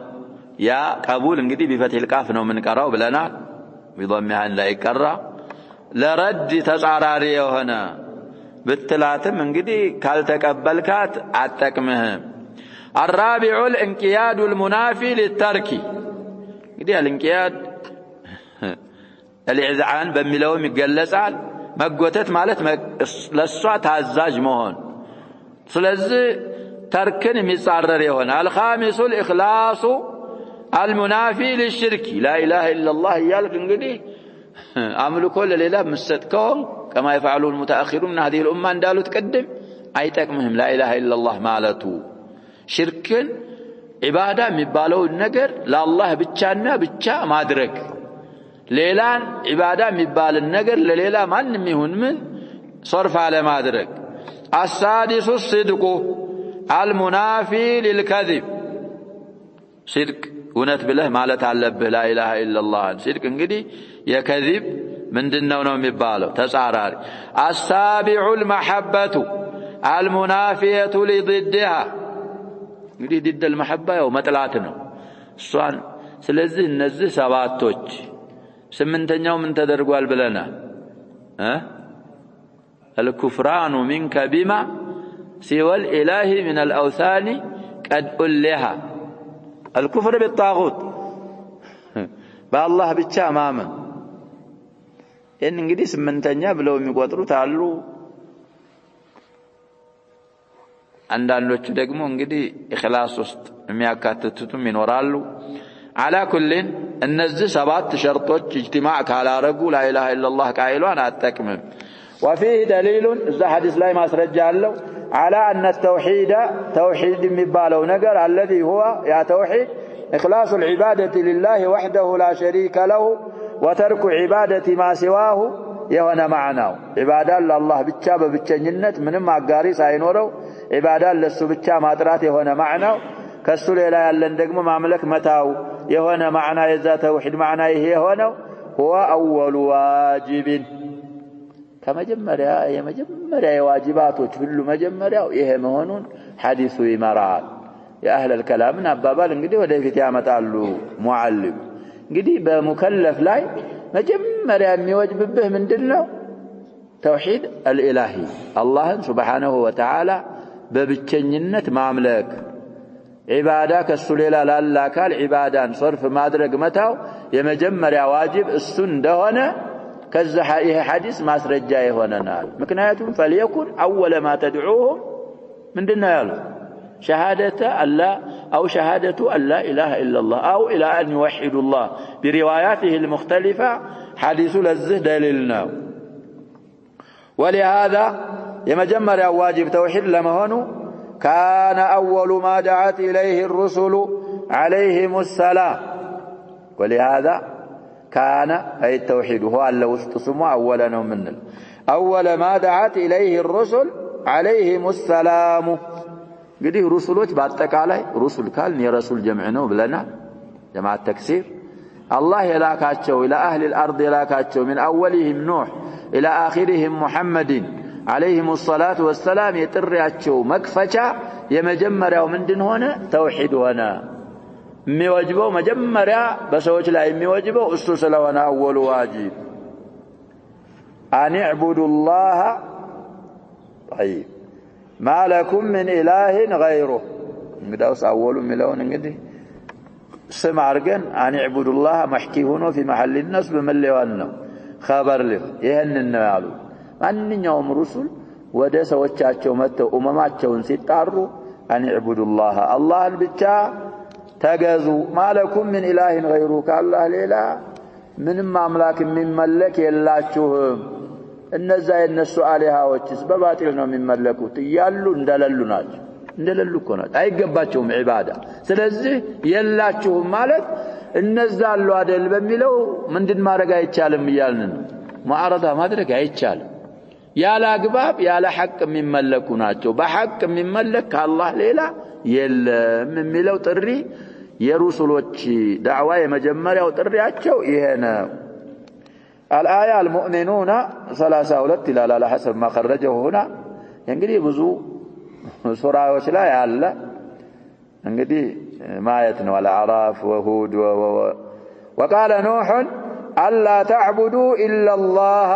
ያ ቀቡል እንግዲህ بفتح القاف ነው ምን ቀራው ብለናል بضمها ላይ ቀራ ለረድ ተጻራሪ የሆነ ብትላትም እንግዲህ ካልተቀበልካት አትጠቅምህም الرابع الانقياد المنافي للترك እንግዲህ الانقياد الإذعان بملوم يقلسال مقوتت مالت للسوع تعزاج مهون سلزي تركن مصارر يهون. الخامس الإخلاص المنافي للشرك لا إله إلا الله يالك انقدي عملوا كل ليلة مستكون كما يفعلون المتأخرون من هذه الأمة اندالوا تقدم أيتك مهم لا إله إلا الله مالته شرك عبادة مبالو النقر لا الله بتشانا بتشا ما درك ليلان عبادة مبال النقر لليلة من ميهون من صرف على ما درك. السادس الصدق المنافي للكذب شرك ونت بالله مالت علبه لا إله إلا الله شرك انقدي يكذب من دنو نوم يبالو تسعرار. السابع المحبة المنافية لضدها እንግዲህ ضد المحبة ያው መጥላት ነው እሷን ስለዚህ እነዚህ ሰባቶች ስምንተኛው ምን ተደርጓል ብለናል الكفران منك بما سوى الإله من الأوثان قد ألها الكفر بالطاغوت بالله ብቻ ማመን ይሄን እንግዲህ ስምንተኛ ብለው የሚቆጥሩት አሉ አንዳንዶቹ ደግሞ እንግዲህ ኢኽላስ ውስጥ የሚያካትቱትም ይኖራሉ። على كل እነዚህ ሰባት ሸርጦች اجتماع ካላረጉ لا اله الا الله ቃይሏን አትጠቅምም። وفيه دليل እዛ ሐዲስ ላይ ማስረጃ አለው على ان التوحيد توحيد የሚባለው ነገር الذي هو يا توحيد إخلاص العبادة لله وحده لا شريك له وترك عبادة ما سواه يهون معناه عبادة لله ብቻ በብቸኝነት ምንም አጋሪ ሳይኖረው عبادة ለሱ ብቻ ማጥራት የሆነ معناه ከሱ ሌላ ያለን ደግሞ ማምለክ መታው የሆነ معنى የዛ ተውሂድ معنى ይሄ የሆነው هو أول واجب ከመጀመሪያ የዋጅባቶች ሁሉ መጀመሪያው ይሄ መሆኑን ሐዲሱ ይመራል። የአህለ الكلام አባባል እንግዲህ ወደፊት ያመጣሉ ሙዓልም እንግዲህ በሙከለፍ ላይ መጀመሪያ የሚወጅብብህ ምንድነው ተውሂድ الالهي አላህን Subhanahu Wa Ta'ala በብቸኝነት ማምለክ ዒባዳ ከሱ ሌላ ላለ አካል ዒባዳን ሰርፍ ማድረግ መታው የመጀመሪያ ዋጅብ እሱ እንደሆነ ከዛ ይሄ ሐዲስ ማስረጃ ይሆነናል። ምክንያቱም فليكن اول ما تدعوهم ምንድነው ያለው شهادة الله أو شهادة أن لا إله إلا الله أو إلى أن يوحدوا الله برواياته المختلفة حديث لزه دليلنا. ولهذا يمجمر واجب توحيد لمهنو كان أول ما دعت إليه الرسل عليهم السلام. ولهذا كان أي التوحيد هو اللي استصموا أولا من أول ما دعت إليه الرسل عليهم السلام እንግዲህ ሩሱሎች በአጠቃላይ ሩሱል ካልን የረሱል ጀምዕ ነው ብለናል ጀማዓ ተክሲር አላህ የላካቸው الى اهل الارض የላካቸው من اولهم نوح الى اخرهم محمد عليهم الصلاه والسلام የጥሪያቸው መክፈቻ የመጀመሪያው ምንድን ሆነ ተውሂድ ሆነ የሚወጅበው መጀመሪያ በሰዎች ላይ የሚወጅበው እሱ ስለሆነ اول واجب ان اعبدوا الله. طيب ما لكم من إله غيره እንግዲያውስ አወሉ የሚለውን እንግዲህ ስም አድርገን አን ዕቡዱ ላህ መሕኪ ሆኖ في محل النصب በመለያውን ነው خبر له ይሄንን ነው ያሉ ማንኛውም ሩሱል ወደ ሰዎቻቸው መተው ኡመማቸውን ሲጣሩ አን ዕቡዱ ላህ አላህን ብቻ ተገዙ ما لكم من إله غيره ከአላህ ሌላ ምንም አምላክ የሚመለክ የላችሁም እነዛ የነሱ አሊሃዎችስ በባጢል ነው የሚመለኩት እያሉ እንደለሉ ናቸው እንደለሉ እኮ ነው አይገባቸውም ዒባዳ ስለዚህ የላችሁም ማለት እነዛ አሉ አይደል በሚለው ምንድን ማድረግ አይቻልም ይያልን ነው ሙዓረዳ ማድረግ አይቻልም ያለ አግባብ ያለ ሐቅ የሚመለኩ ናቸው በሐቅ የሚመለክ ከአላህ ሌላ የለም የሚለው ጥሪ የሩሱሎች ዳዕዋ የመጀመሪያው ጥሪያቸው ይሄ ነው الآية المؤمنون 32 إلى على حسب ما خرجه هنا እንግዲህ ብዙ ሱራዎች ላይ አለ እንግዲህ ማየት ነው الأعراف وهود وقال نوح ألا تعبدوا إلا الله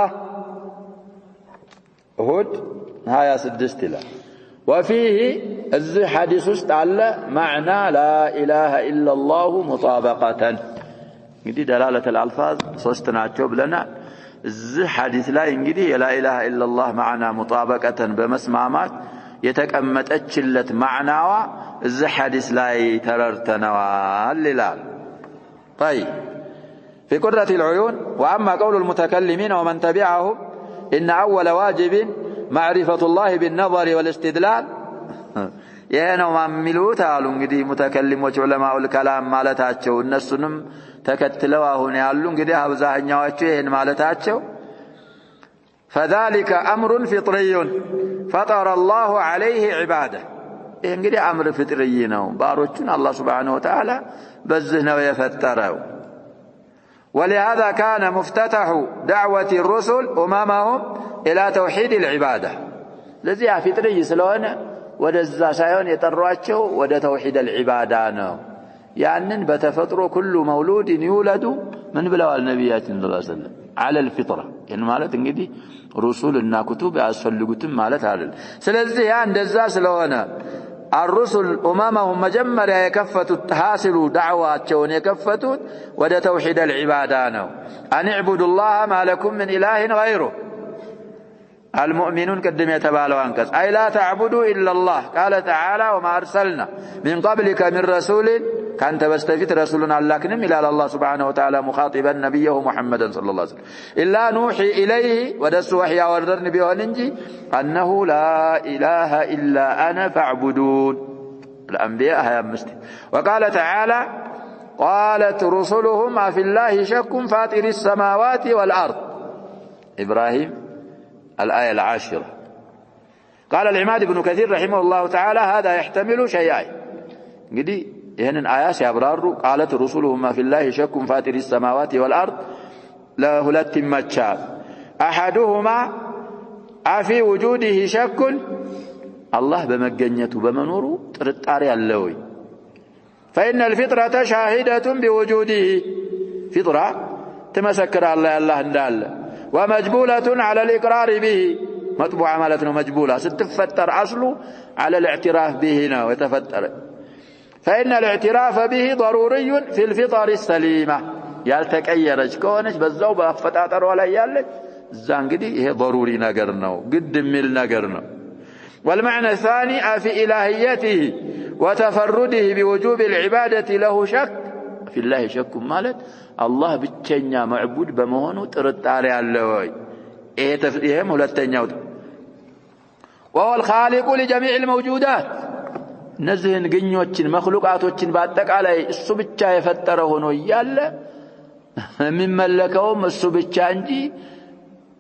هود هاي 6 إلى وفيه الذي حديث است على معنى لا إله إلا الله مطابقة እንግዲህ ደላለተል አልፋዝ ሶስት ናቸው ብለናል። እዚህ ሐዲስ ላይ እንግዲህ የላ ኢላሃ ኢላላህ ማዕና ሙጣበቀተን በመስማማት የተቀመጠችለት ማዕናዋ እዚህ ሐዲስ ላይ ተረድተነዋል ይላል። طيب في قرة العيون وأما قول المتكلمين ومن تبعهم إن أول واجب معرفة الله بالنظر والاستدلال يهنو ما ملوت قالوا እንግዲህ ሙተከሊሞች ዑለማኡል ከላም ማለታቸው እነሱንም ተከትለው አሁን ያሉ እንግዲህ አብዛኛዎቹ ይሄን ማለታቸው فذلك أمر فطري فطر الله عليه عباده ይሄ እንግዲህ አምር ፍጥርይ ነው ባሮቹን አላህ Subhanahu Wa Ta'ala በዚህ ነው የፈጠረው ولهذا كان مفتتح دعوة الرسل أممهم إلى توحيد العبادة ለዚህ ፍጥርይ ስለሆነ ወደዛ ሳይሆን የጠሯቸው ወደ ተውሂድ العبادة ነው ያንን በተፈጥሮ ሁሉ መውሉድ ይውለዱ ምን ብለዋል ነብያችን ሰለላሁ ዐለይሂ ወሰለም على الفطرة ይሄን ማለት እንግዲህ ሩሱልና ኩቱብ ያስፈልጉትም ማለት አይደል ስለዚህ ያ እንደዛ ስለሆነ الرسل أممهم مجمّريا يكفتوا تحاصلوا دعواتهم يكفتوا وده توحيد العبادة أن اعبدوا الله ما لكم من إله غيره المؤمنون قدم يتبالوا أنكس أي لا تعبدوا إلا الله قال تعالى وما أرسلنا من قبلك من رسول كان تبستفيد رسولنا لكنم إلى الله سبحانه وتعالى مخاطبا نبيه محمدا صلى الله عليه وسلم إلا نوحي إليه ودس وحيا وردرن به وننجي أنه لا إله إلا أنا فاعبدون الأنبياء هيا مستي وقال تعالى قالت رسلهم في الله شك فاطر السماوات والأرض إبراهيم الآية 10 قال العماد بن كثير رحمه الله تعالى هذا يحتمل شيئين قدي ይህንን አያ ሲያብራሩ قالت رسلهم في الله شك فاطر السماوات والارض ለሁለት ይመቻል احدهما في وجوده شك الله በመገኘቱ በመኖሩ ጥርጣሬ አለው فإن الفطرة شاهدة بوجوده فطرة تمسكر الله እንዳለ ومجبولة على الإقرار به مطبوعة مالتنا مجبولة ستفتر أصله على الاعتراف به ويتفتر فإن الاعتراف به ضروري في الفطر السليمة يالتكيرج كونش بزاو بفتاتر ولا يالك زانقدي هي ضروري نقرنو قد مل نقرنو والمعنى الثاني في إلهيته وتفرده بوجوب العبادة له شك في الله شك مالت الله بتشنيا معبود بمهونو ترطاري اللوي ايه مولتنياو وهو الخالق لجميع الموجودات እነዚህን ግኞችን መخلوቃቶችን በአጠቃላይ እሱ ብቻ የፈጠረው ሆኖ ይያለ የሚመለከውም እሱ ብቻ እንጂ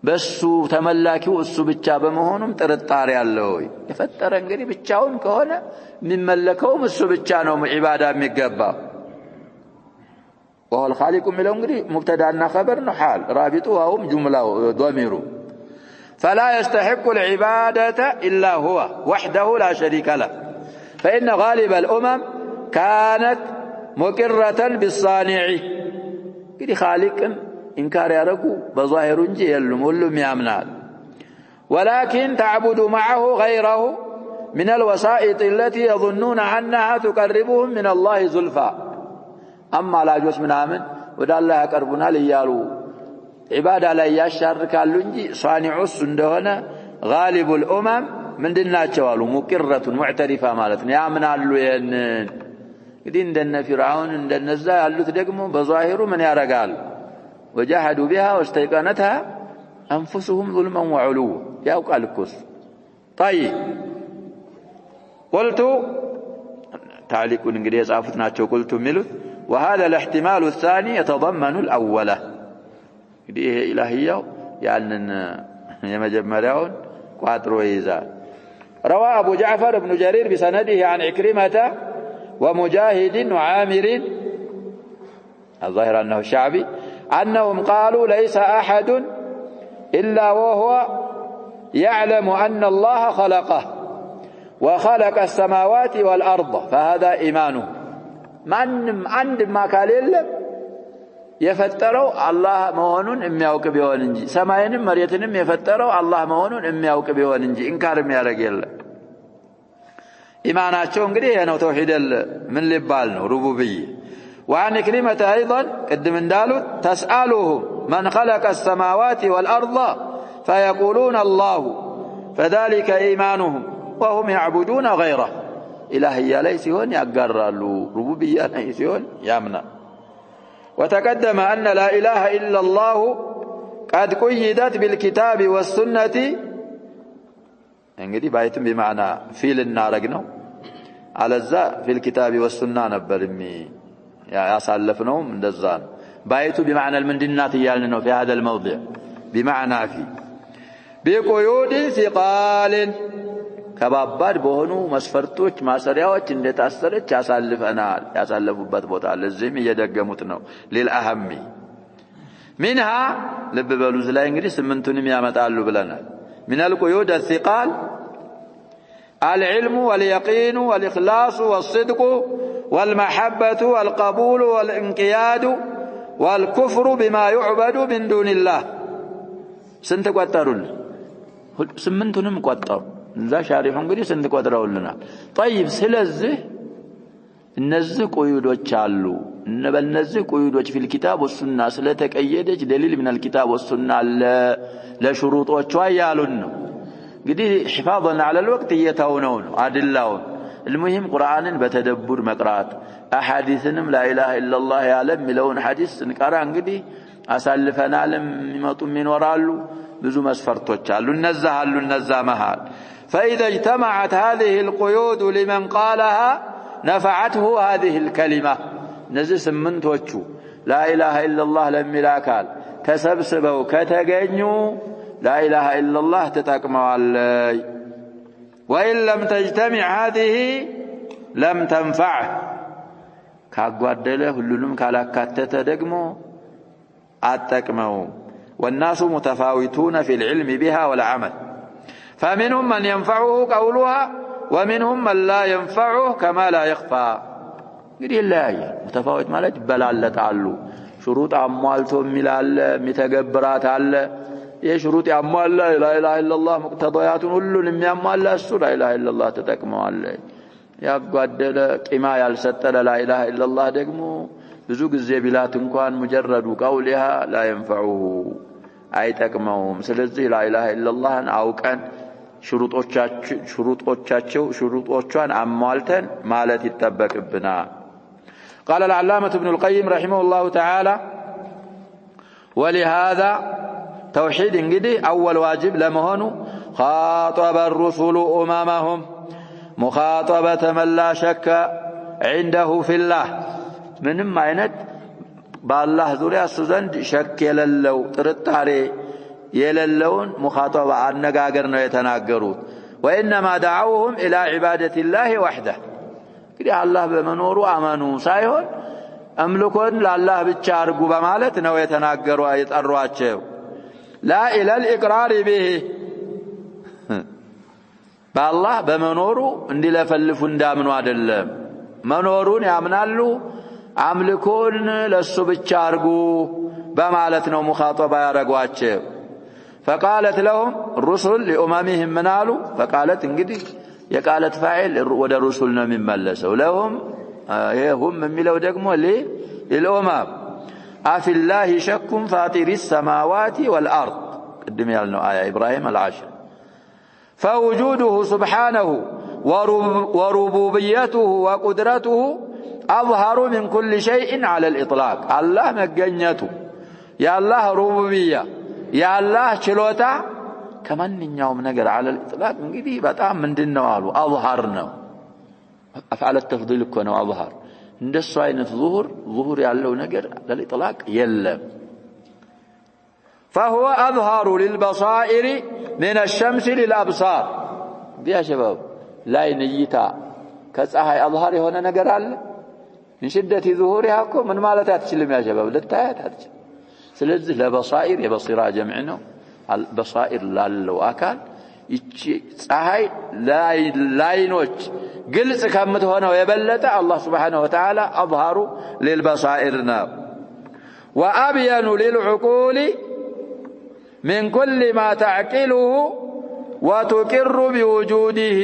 በሱ ተመላኪው እሱ ብቻ በመሆኑም ጥርጣሬ ያለው የፈጠረ እንግዲህ ብቻውን ከሆነ የሚመለከውም እሱ ብቻ ነው ኢባዳ የሚገባው وهو الخالق የሚለው እንግዲህ مبتداና خبر ነው حال رابطه وهم جمله ضمير فلا يستحق العبادة إلا هو وحده لا شريك له فإن غالب الأمم كانت مقرة بالصانع كده خالق إنكار يرقو بظاهر يلم ولم يامنال ولكن تعبد معه غيره من الوسائط التي يظنون أنها تقربهم من الله زلفا أما لا جوس من آمن ودى الله يقربنا ليالو عبادة لا يشارك اللنجي صانع السندهنا غالب الأمم من دنا تشوالو مقرة معترفة مالتنا يامنالو ين قدين دنا فرعون دنا الزا قالوا تدقموا بظاهروا من يرقال وجاهدوا بها واستيقنتها أنفسهم ظلما وعلوا ياو قال الكس طيب قلت تعليق انجليز عفتنا قلت ملو وهذا الاحتمال الثاني يتضمن الأولى دي إلهية يعني يمجمرون قاتروا إيزان روى أبو جعفر بن جرير بسنده عن عكرمة ومجاهد وعامر الظاهر أنه شعبي أنهم قالوا ليس أحد إلا وهو يعلم أن الله خلقه وخلق السماوات والأرض فهذا إيمانه من عند ما قال إلا يفتروا الله مهونون إمياوك بيواننجي سماينم مريتنم يفتروا الله مهونون إمياوك بيواننجي إنكار ميارك يلا إيماناتهم قريه أنه توحيد من لبالنا ربوبية وعن كلمة أيضا قدم اندالو تسألهم من خلق السماوات والأرض فيقولون الله فذلك إيمانهم وهم يعبدون غيره إلهي ليس هون يقرروا ربوبية ليس هون يامنا وتقدم أن لا إله إلا الله قد قيدت بالكتاب والسنة እንግዲህ ባይቱም بمعنى ፊል እናረግነው አለዛ في الكتاب والسنة ነበርም ያሳለፍነው እንደዛ ነው ባይቱ بمعنى المندنات ይያልን ነው في هذا الموضع بمعنى في بقيود ثقال ከባባድ በሆኑ መስፈርቶች ማሰሪያዎች እንደታሰረች ያሳልፈናል ያሳለፉበት ቦታ ለዚህም እየደገሙት ነው للأهم منها ለበበሉ ላይ እንግዲህ ስምንቱንም ያመጣሉ ብለናል من القيود الثقال العلم واليقين والإخلاص والصدق والمحبة والقبول والانقياد والكفر بما يعبد من دون الله سنت قطرون سمنتንም ቆጠሩ እዛ ሻሪሁ እንግዲህ ስንት ቆጥረውልናል طيب ስለዚህ እነዚህ ቆይዶች አሉ በእነዚህ ቆይዶች في الكتاب والسنة ስለተቀየደች دليل من الكتاب والسنة ለሽሩጦቿ ያሉን ነው እንግዲህ حفاظا على الوقت እየተውነው ነው አድላውን المهم ቁርአንን በተደብር መቅራት አሐዲስንም لا اله الا الله ያለም ሚለውን ሐዲስ እንቀራ እንግዲህ አሳልፈናልም ይመጡም ይኖራሉ ብዙ መስፈርቶች አሉ እነዛ መሃል فإذا اجتمعت هذه القيود لمن قالها نفعته هذه الكلمة نزل سمنتوچو لا إله إلا الله ለሚላካል ተሰብስበው ከተገኙ لا إله إلا الله تتقمዋል وإن لم تجتمع هذه لم تنفعه ካጓደለ ሁሉንም ካላካተተ ደግሞ አጠቅመው والناس متفاوتون في العلم بها والعمل فمنهم من ينفعه قولها ومنهم من لا ينفعه كما لا يخفى እንግዲህ ይለያያል متفاوت ማለት በላለጣሉ شروط አሟልቶ ሚላል ሚተገብራት አለ የሽሩጥ ያሟላ لا اله الا الله مقتضياتን ሁሉን የሚያሟላ እሱ لا اله الا الله ተጠቅመዋል ያጓደለ ቂማ ያልሰጠለ لا اله الا الله ደግሞ ብዙ ጊዜ ቢላት እንኳን مجرد قولها لا ينفعه አይጠቅመውም ስለዚህ لا اله الا الله አውቀን شروطዎቿን አሟልተን ማለት ይተበቅብናል قال العلامة ابن القيم رحمه الله تعالى ولهذا توحيد انجدي أول واجب لمهنو خاطب الرسل أمامهم مخاطبة من لا شك عنده في الله ምንም አይነት በአላህ ዙሪያ ዘንድ ሸክ የሌለው ጥርጣሬ የሌለውን ሙኻጠባ አነጋገር ነው የተናገሩት وانما دعوهم الى عباده الله وحده እንግዲህ አላህ በመኖሩ አመኑ ሳይሆን አምልኮን ለአላህ ብቻ አርጉ በማለት ነው የተናገሩ አይጠሯቸው لا الى الاقرار به በአላህ በመኖሩ እንዲለፈልፉ እንዳምኑ አይደለም መኖሩን ያምናሉ አምልኮን ለሱ ብቻ አርጉ በማለት ነው ሙኻጠባ ያረጓቸው فقالت لهم الرسل لأممهم منالو فقالت እንግዲህ የቃለት ፋኢል ወደ رسل ነው የሚመለሰው لهم هم የሚለው ደግሞ للأمم أفي الله شك فاطر السماوات والأرض قدم ያልነው آية إبراهيم العشر فوجوده سبحانه وربوبيته وقدرته أظهر من كل شيء على الإطلاق الله مجنيته يا الله ربوبية يا الله ችሎታ ከማንኛውም ነገር على الإطلاق እንግዲህ በጣም ምንድነው አሉ أظهرنا أفعل التفضيل እኮ ነው أظهر እንደሱ አይነት ظهور ያለው ነገር على الإطلاق የለም فهو أظهر للبصائر من الشمس للأبصار يا شباب لا ينيታ ከፀሐይ أظهر የሆነ ነገር አለ من شدة ظهورها እኮ ምን ማለት አትችልም يا شباب ልታያት አትችልም ስለዚህ ለበصائر የበصራ ጀምዕ ነው البصائر ላለው አካል እቺ ፀሐይ ላይኖች ግልጽ ከምትሆነው የበለጠ الله سبحانه وتعالى أظهر للبصائر وأبين للعقول من كل ما تعقله وتقر بوجوده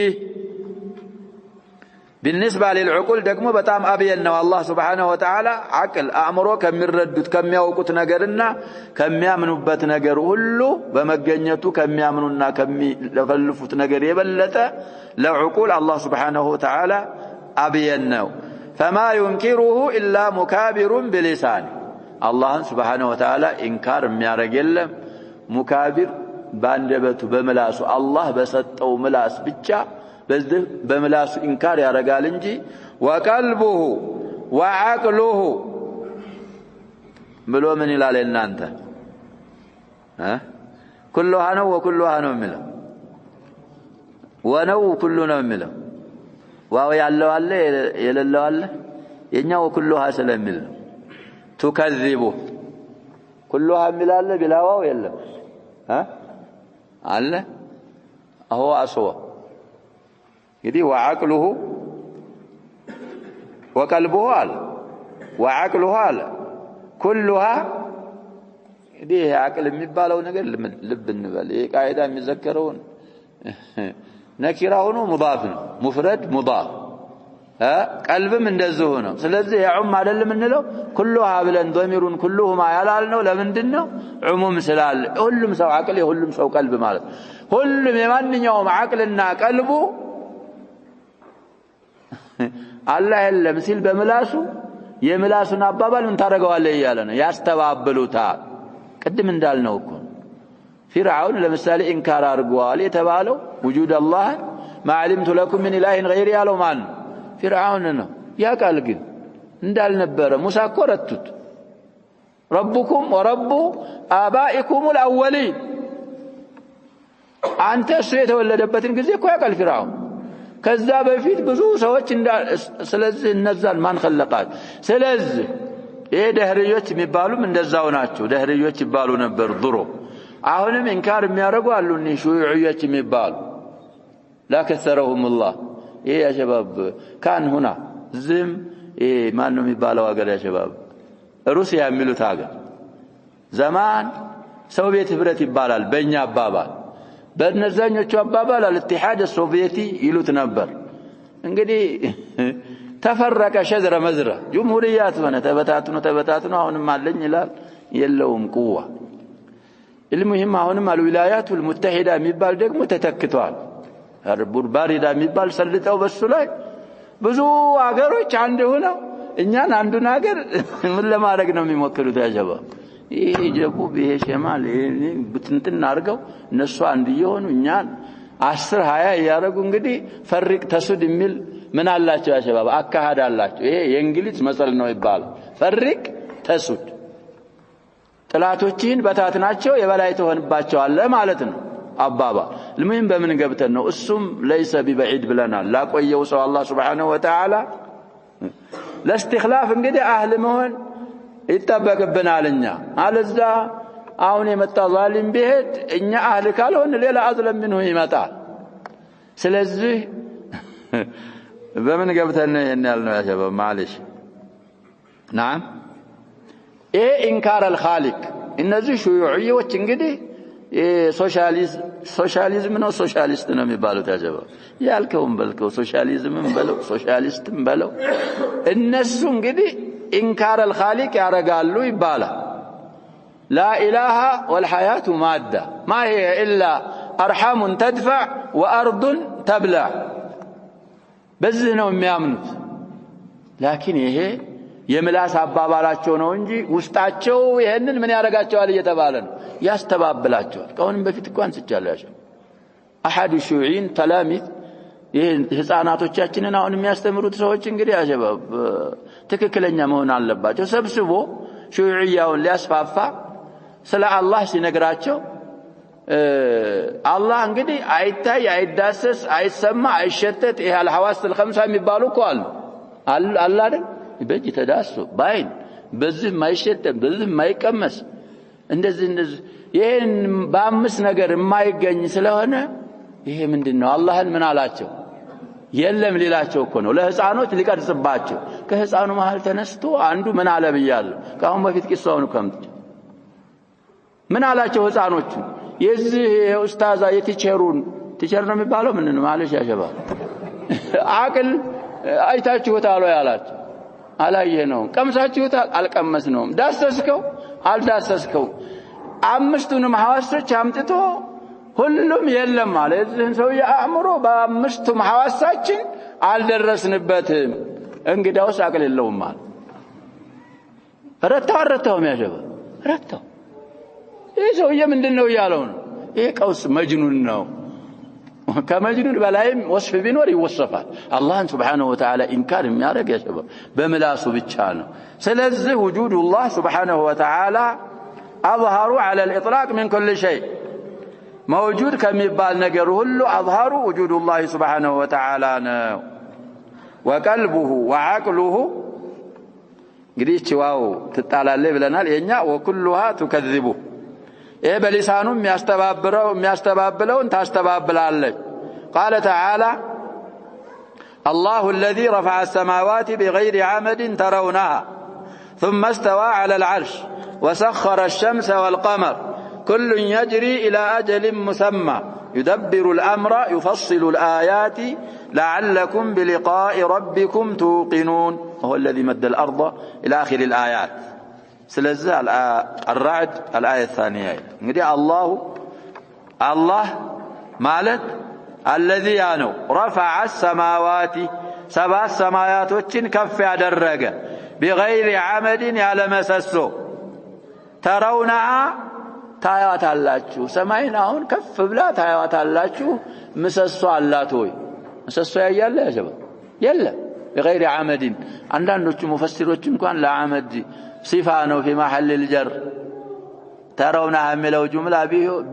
بالنسبة للعقول دقمو بتام أبينا والله سبحانه وتعالى عقل أمره كم يردد كم يوقت نجرنا كم يأمنوا بات نجر كله بمجنيته كم يأمنونا كم لفلفت نجر يبلته لو عقول الله سبحانه وتعالى أبينا فما ينكره إلا مكابر بلسانه الله سبحانه وتعالى إنكار ميارجل مكابر باندبته بملاسه الله بسطه ملاس بتشا بزده بملاس إنكار يا رجال إنجي وقلبه وعقله بلو من إلى لنا أنت كلها نو وكلها نمله ونو كلنا نمله واو يالله الله يلله الله ينيا وكلها سلامله تكذبه كلها ملاله بلا واو يلا الله هو أسوأ يدي وعقله وقلبه على وعقله على كلها يدي عقل ميبالو ነገር ልብ እንበል ይሄ ቃይዳ የሚዘከረውን ነኪራ ሆኖ ሙዳፍ ነው ሙፍረድ ሙዳፍ ቀልብም እንደዚህ ነው ስለዚህ ያኡም አይደለም እንለው ኩሉሃ ብለን ضميرን ኩሉሁማ ያላልነው ለምንድነው ዑሙም ስላለ ሁሉም ሰው አቅል ሁሉም ሰው ቀልብ ማለት ሁሉም የማንኛውም አቅልና ቀልቡ አላህ የለም ሲል በምላሱ የምላሱን አባባል ምን ታረጋዋለህ እያለ ነው ያስተባብሉታል ቅድም እንዳልነው እኮ فرعون ለምሳሌ ኢንካር አርጓል የተባለው وجود الله ما علمت لكم من اله غيري ያለው ማን فرعون ነው ያቃል ግን እንዳልነበረ ሙሳ ቆረጡት ربكم ورب آبائكم الأولين አንተ እሱ የተወለደበትን ጊዜ እኮ ያቃል فرعون ከዛ በፊት ብዙ ሰዎች ስለዚህ እነዛን ማን خلقات ስለዚህ ደህሪዮች የሚባሉም እንደዛው ናቸው ደህሪዮች ይባሉ ነበር ድሮ አሁንም ኢንካር የሚያደርጉ አሉ እነ ሹዩዕዮች የሚባሉ لا كثرهم الله يا شباب كان هنا ዝም ማን ነው የሚባለው ሀገር ያ شباب ሩሲያ የሚሉት ሀገር ዘማን ሶቪየት ህብረት ይባላል በእኛ አባባል በእነዛኞቹ አባባል الاتحاد السوفيتي ይሉት ነበር እንግዲህ ተፈረቀ ሸድረ መዝረ ጀምሁሪያት ሆነ ተበታትኖ አሁንም አለኝ ይላል የለውም ቁዋ المهم አሁንም الولايات المتحدة የሚባል ደግሞ ተተክቷል ቡርባሪዳ የሚባል ሰልጠው በሱ ላይ ብዙ ሀገሮች አንድ ሆነው እኛን አንዱን ሀገር ምን ለማድረግ ነው የሚሞክሩት ያጀባ ይሄ ጀቡብ ይሄ ሸማል ይሄ ብትንትን አርገው እነሱ አንድ ይሆኑ እኛን 10 20 ያረጉ እንግዲህ ፈሪቅ ተሱድ የሚል ምን አላቸው ያጀባ አካሃድ አላቸው ይሄ የእንግሊዝ መሰል ነው ይባላል ፈሪቅ ተሱድ ጥላቶችን በታትናቸው የበላይ ተሆንባቸዋል ማለት ነው አባባ ለምን በምን ገብተን ነው እሱም ليس ببعيد ብለናል ላቆየው ሰው አላህ Subhanahu Wa Ta'ala ለእስትخلاف እንግዲህ አህል መሆን ይተበቀብናልኛ አለዛ አሁን የመጣ ዛሊም ቢሄድ እኛ አህል ካልሆነ ሌላ አዝለም ምንሁ ይመጣል ስለዚህ በምን ገብተን ነው ያልነው ያ ሸባብ ማለሽ نعم ايه انكار الخالق እነዚህ ሹዩዕዮች እንግዲህ ሶሻሊዝም ነው ሶሻሊስት ነው የሚባሉት ያጀባ ያልከውም በልከው ሶሻሊዝምም በለው ሶሻሊስትም በለው እነሱ እንግዲህ ኢንካር الخالق ያረጋሉ ይባላል لا اله والحياه ماده ما هي الا ارحام تدفع وارض تبلع በዚህ ነው የሚያምኑት ላኪን ይሄ የምላስ አባባላቸው ነው እንጂ ውስጣቸው ይሄንን ምን ያረጋቸዋል እየተባለ ነው ያስተባብላቸዋል ከአሁንም በፊት እንኳን ስጫላቸው አሐድ ሹዒን ተላሚት ይሄ ህፃናቶቻችንን አሁን የሚያስተምሩት ሰዎች እንግዲህ ያጀባብ ትክክለኛ መሆን አለባቸው ሰብስቦ ሹዒያውን ሊያስፋፋ ስለ አላህ ሲነግራቸው አላህ እንግዲህ አይታይ አይዳሰስ አይሰማ አይሸተት ይሄ الحواس الخمسه የሚባሉ እኮ አሉ አላህ አይደል በእጅ ተዳሶ ባይን በዚህ ማይሸተም በዚህ ማይቀመስ እንደዚህ ይሄን በአምስት ነገር የማይገኝ ስለሆነ ይሄ ምንድነው አላህን ምን አላቸው የለም ሊላቸው እኮ ነው ለህፃኖች ሊቀርጽባቸው ከህፃኑ መሃል ተነስቶ አንዱ ምን አለ ብያለሁ ካሁን በፊት ቂሳውን ከምጥ ምን አላቸው ህፃኖቹ የዚህ ኡስታዛ የቲቸሩን ቲቸር ነው የሚባለው ምን ነው ማለሽ ያሸባ አቅል አይታችሁታል ያላችሁ አላየነው ቀምሳችሁታል አልቀመስነው ዳሰስከው አልዳሰስከው አምስቱንም ሐዋሶች አምጥቶ ሁሉም የለም ማለት እዚህን ሰው ያአምሮ በአምስቱም ሐዋሳችን አልደረስንበትም እንግዳውስ አቅል የለውም ማለት ረታው የሚያጀበ ረታው ይሄ ሰውዬ ምንድነው ያለው ነው ይሄ ቀውስ መጅኑን ነው ከመጅኑን በላይም ወስፍ ቢኖር ይወሰፋል አላህን Subhanahu Wa Ta'ala ኢንካር የሚያደርግ ያጀበ በምላሱ ብቻ ነው ስለዚህ وجودullah Subhanahu Wa Ta'ala أظهر على الإطلاق من كل شيء موجود كم يبال نجر هلو أظهر وجود الله سبحانه وتعالى وقلبه وعقله قديش واو تتعالى اللي بلنا لإنيا وكلها تكذبه إيه بلسانهم يستبابلون تستبابلالك قال تعالى الله الذي رفع السماوات بغير عمد ترونها ثم استوى على العرش وسخر الشمس والقمر كل يجري إلى أجل مسمى يدبر الأمر يفصل الآيات لعلكم بلقاء ربكم توقنون وهو الذي مد الأرض إلى آخر الآيات سلزة الرعد الآية الثانية نقول الله مالت الذي يانو رفع السماوات سبع السماوات كف درجة بغير عمد يعلم سسو ترونها ታያታላችሁ ሰማይን አሁን ከፍ ብላ ታያታላችሁ ምሰሶ አላት ወይ ምሰሶ ያያለ ያጀባ የለም بغير عمد አንዳንዶቹ ሙፈሲሮች እንኳን ለዓመድ ሲፋ ነው في محل الجر ترونها የሚለው ጁምላ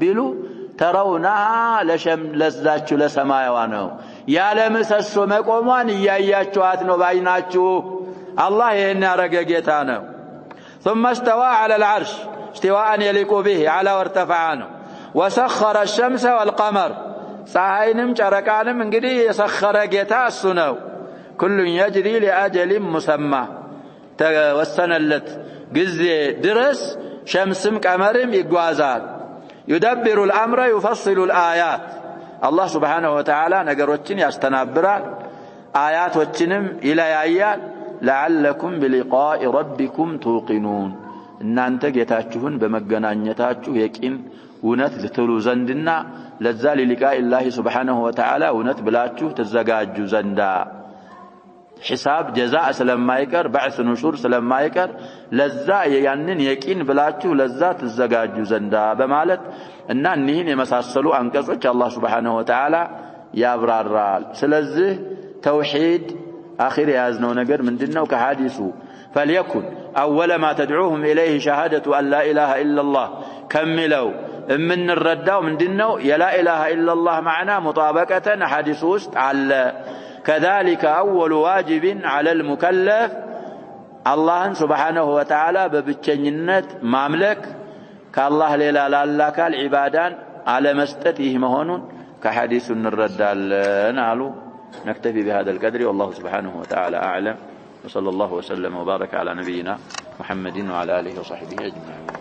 ቢሉ ترونها ለዛችሁ ለሰማይዋ ነው ያለ ምሰሶ መቆሟን ያያችኋት ነው ባይናችሁ አላህ ይሄን ያረገ ጌታ ነው ثم استوى على العرش استواء يليق به على وارتفعانه وسخر الشمس والقمر ፀሐይንም ጨረቃንም እንግዲህ የሰخረ ጌታ እሱ ነው كل يجري لاجل مسمى ተወሰነለት ጊዜ ድረስ ሸምስም ቀመርም ይጓዛል يدبر الامر يفصل الايات الله سبحانه وتعالى ነገሮችን ያስተናብራል አያቶችንም ይለያያል لعلكم بلقاء ربكم توقنون እናንተ ጌታችሁን በመገናኘታችሁ የቂን እውነት ልትሉ ዘንድና ለዛ ለሊቃኢ الله سبحانه وتعالى እውነት ብላችሁ ተዘጋጁ ዘንዳ ሒሳብ ጀዛእ ስለማይቀር بعث نشور ስለማይቀር ለዛ ያንን የቂን ብላችሁ ለዛ ተዘጋጁ ዘንዳ በማለት እና እነዚህን የመሳሰሉ አንቀጾች አላህ سبحانه وتعالى ያብራራል ስለዚህ ተውሂድ آخر يازنو نجر من دينه كحادثه فليكن أول ما تدعوهم إليه شهادة أن لا إله إلا الله كملوا من الرداء من دينه يا لا إله إلا الله معنا مطابقة حادث وست على كذلك أول واجب على المكلف الله سبحانه وتعالى ببتشنينت مملك كالله ليلا لا كالعبادان على مستته مهون كحديث الرداء نالو نكتفي بهذا القدر والله سبحانه وتعالى أعلم وصلى الله وسلم وبارك على نبينا محمد وعلى آله وصحبه أجمعين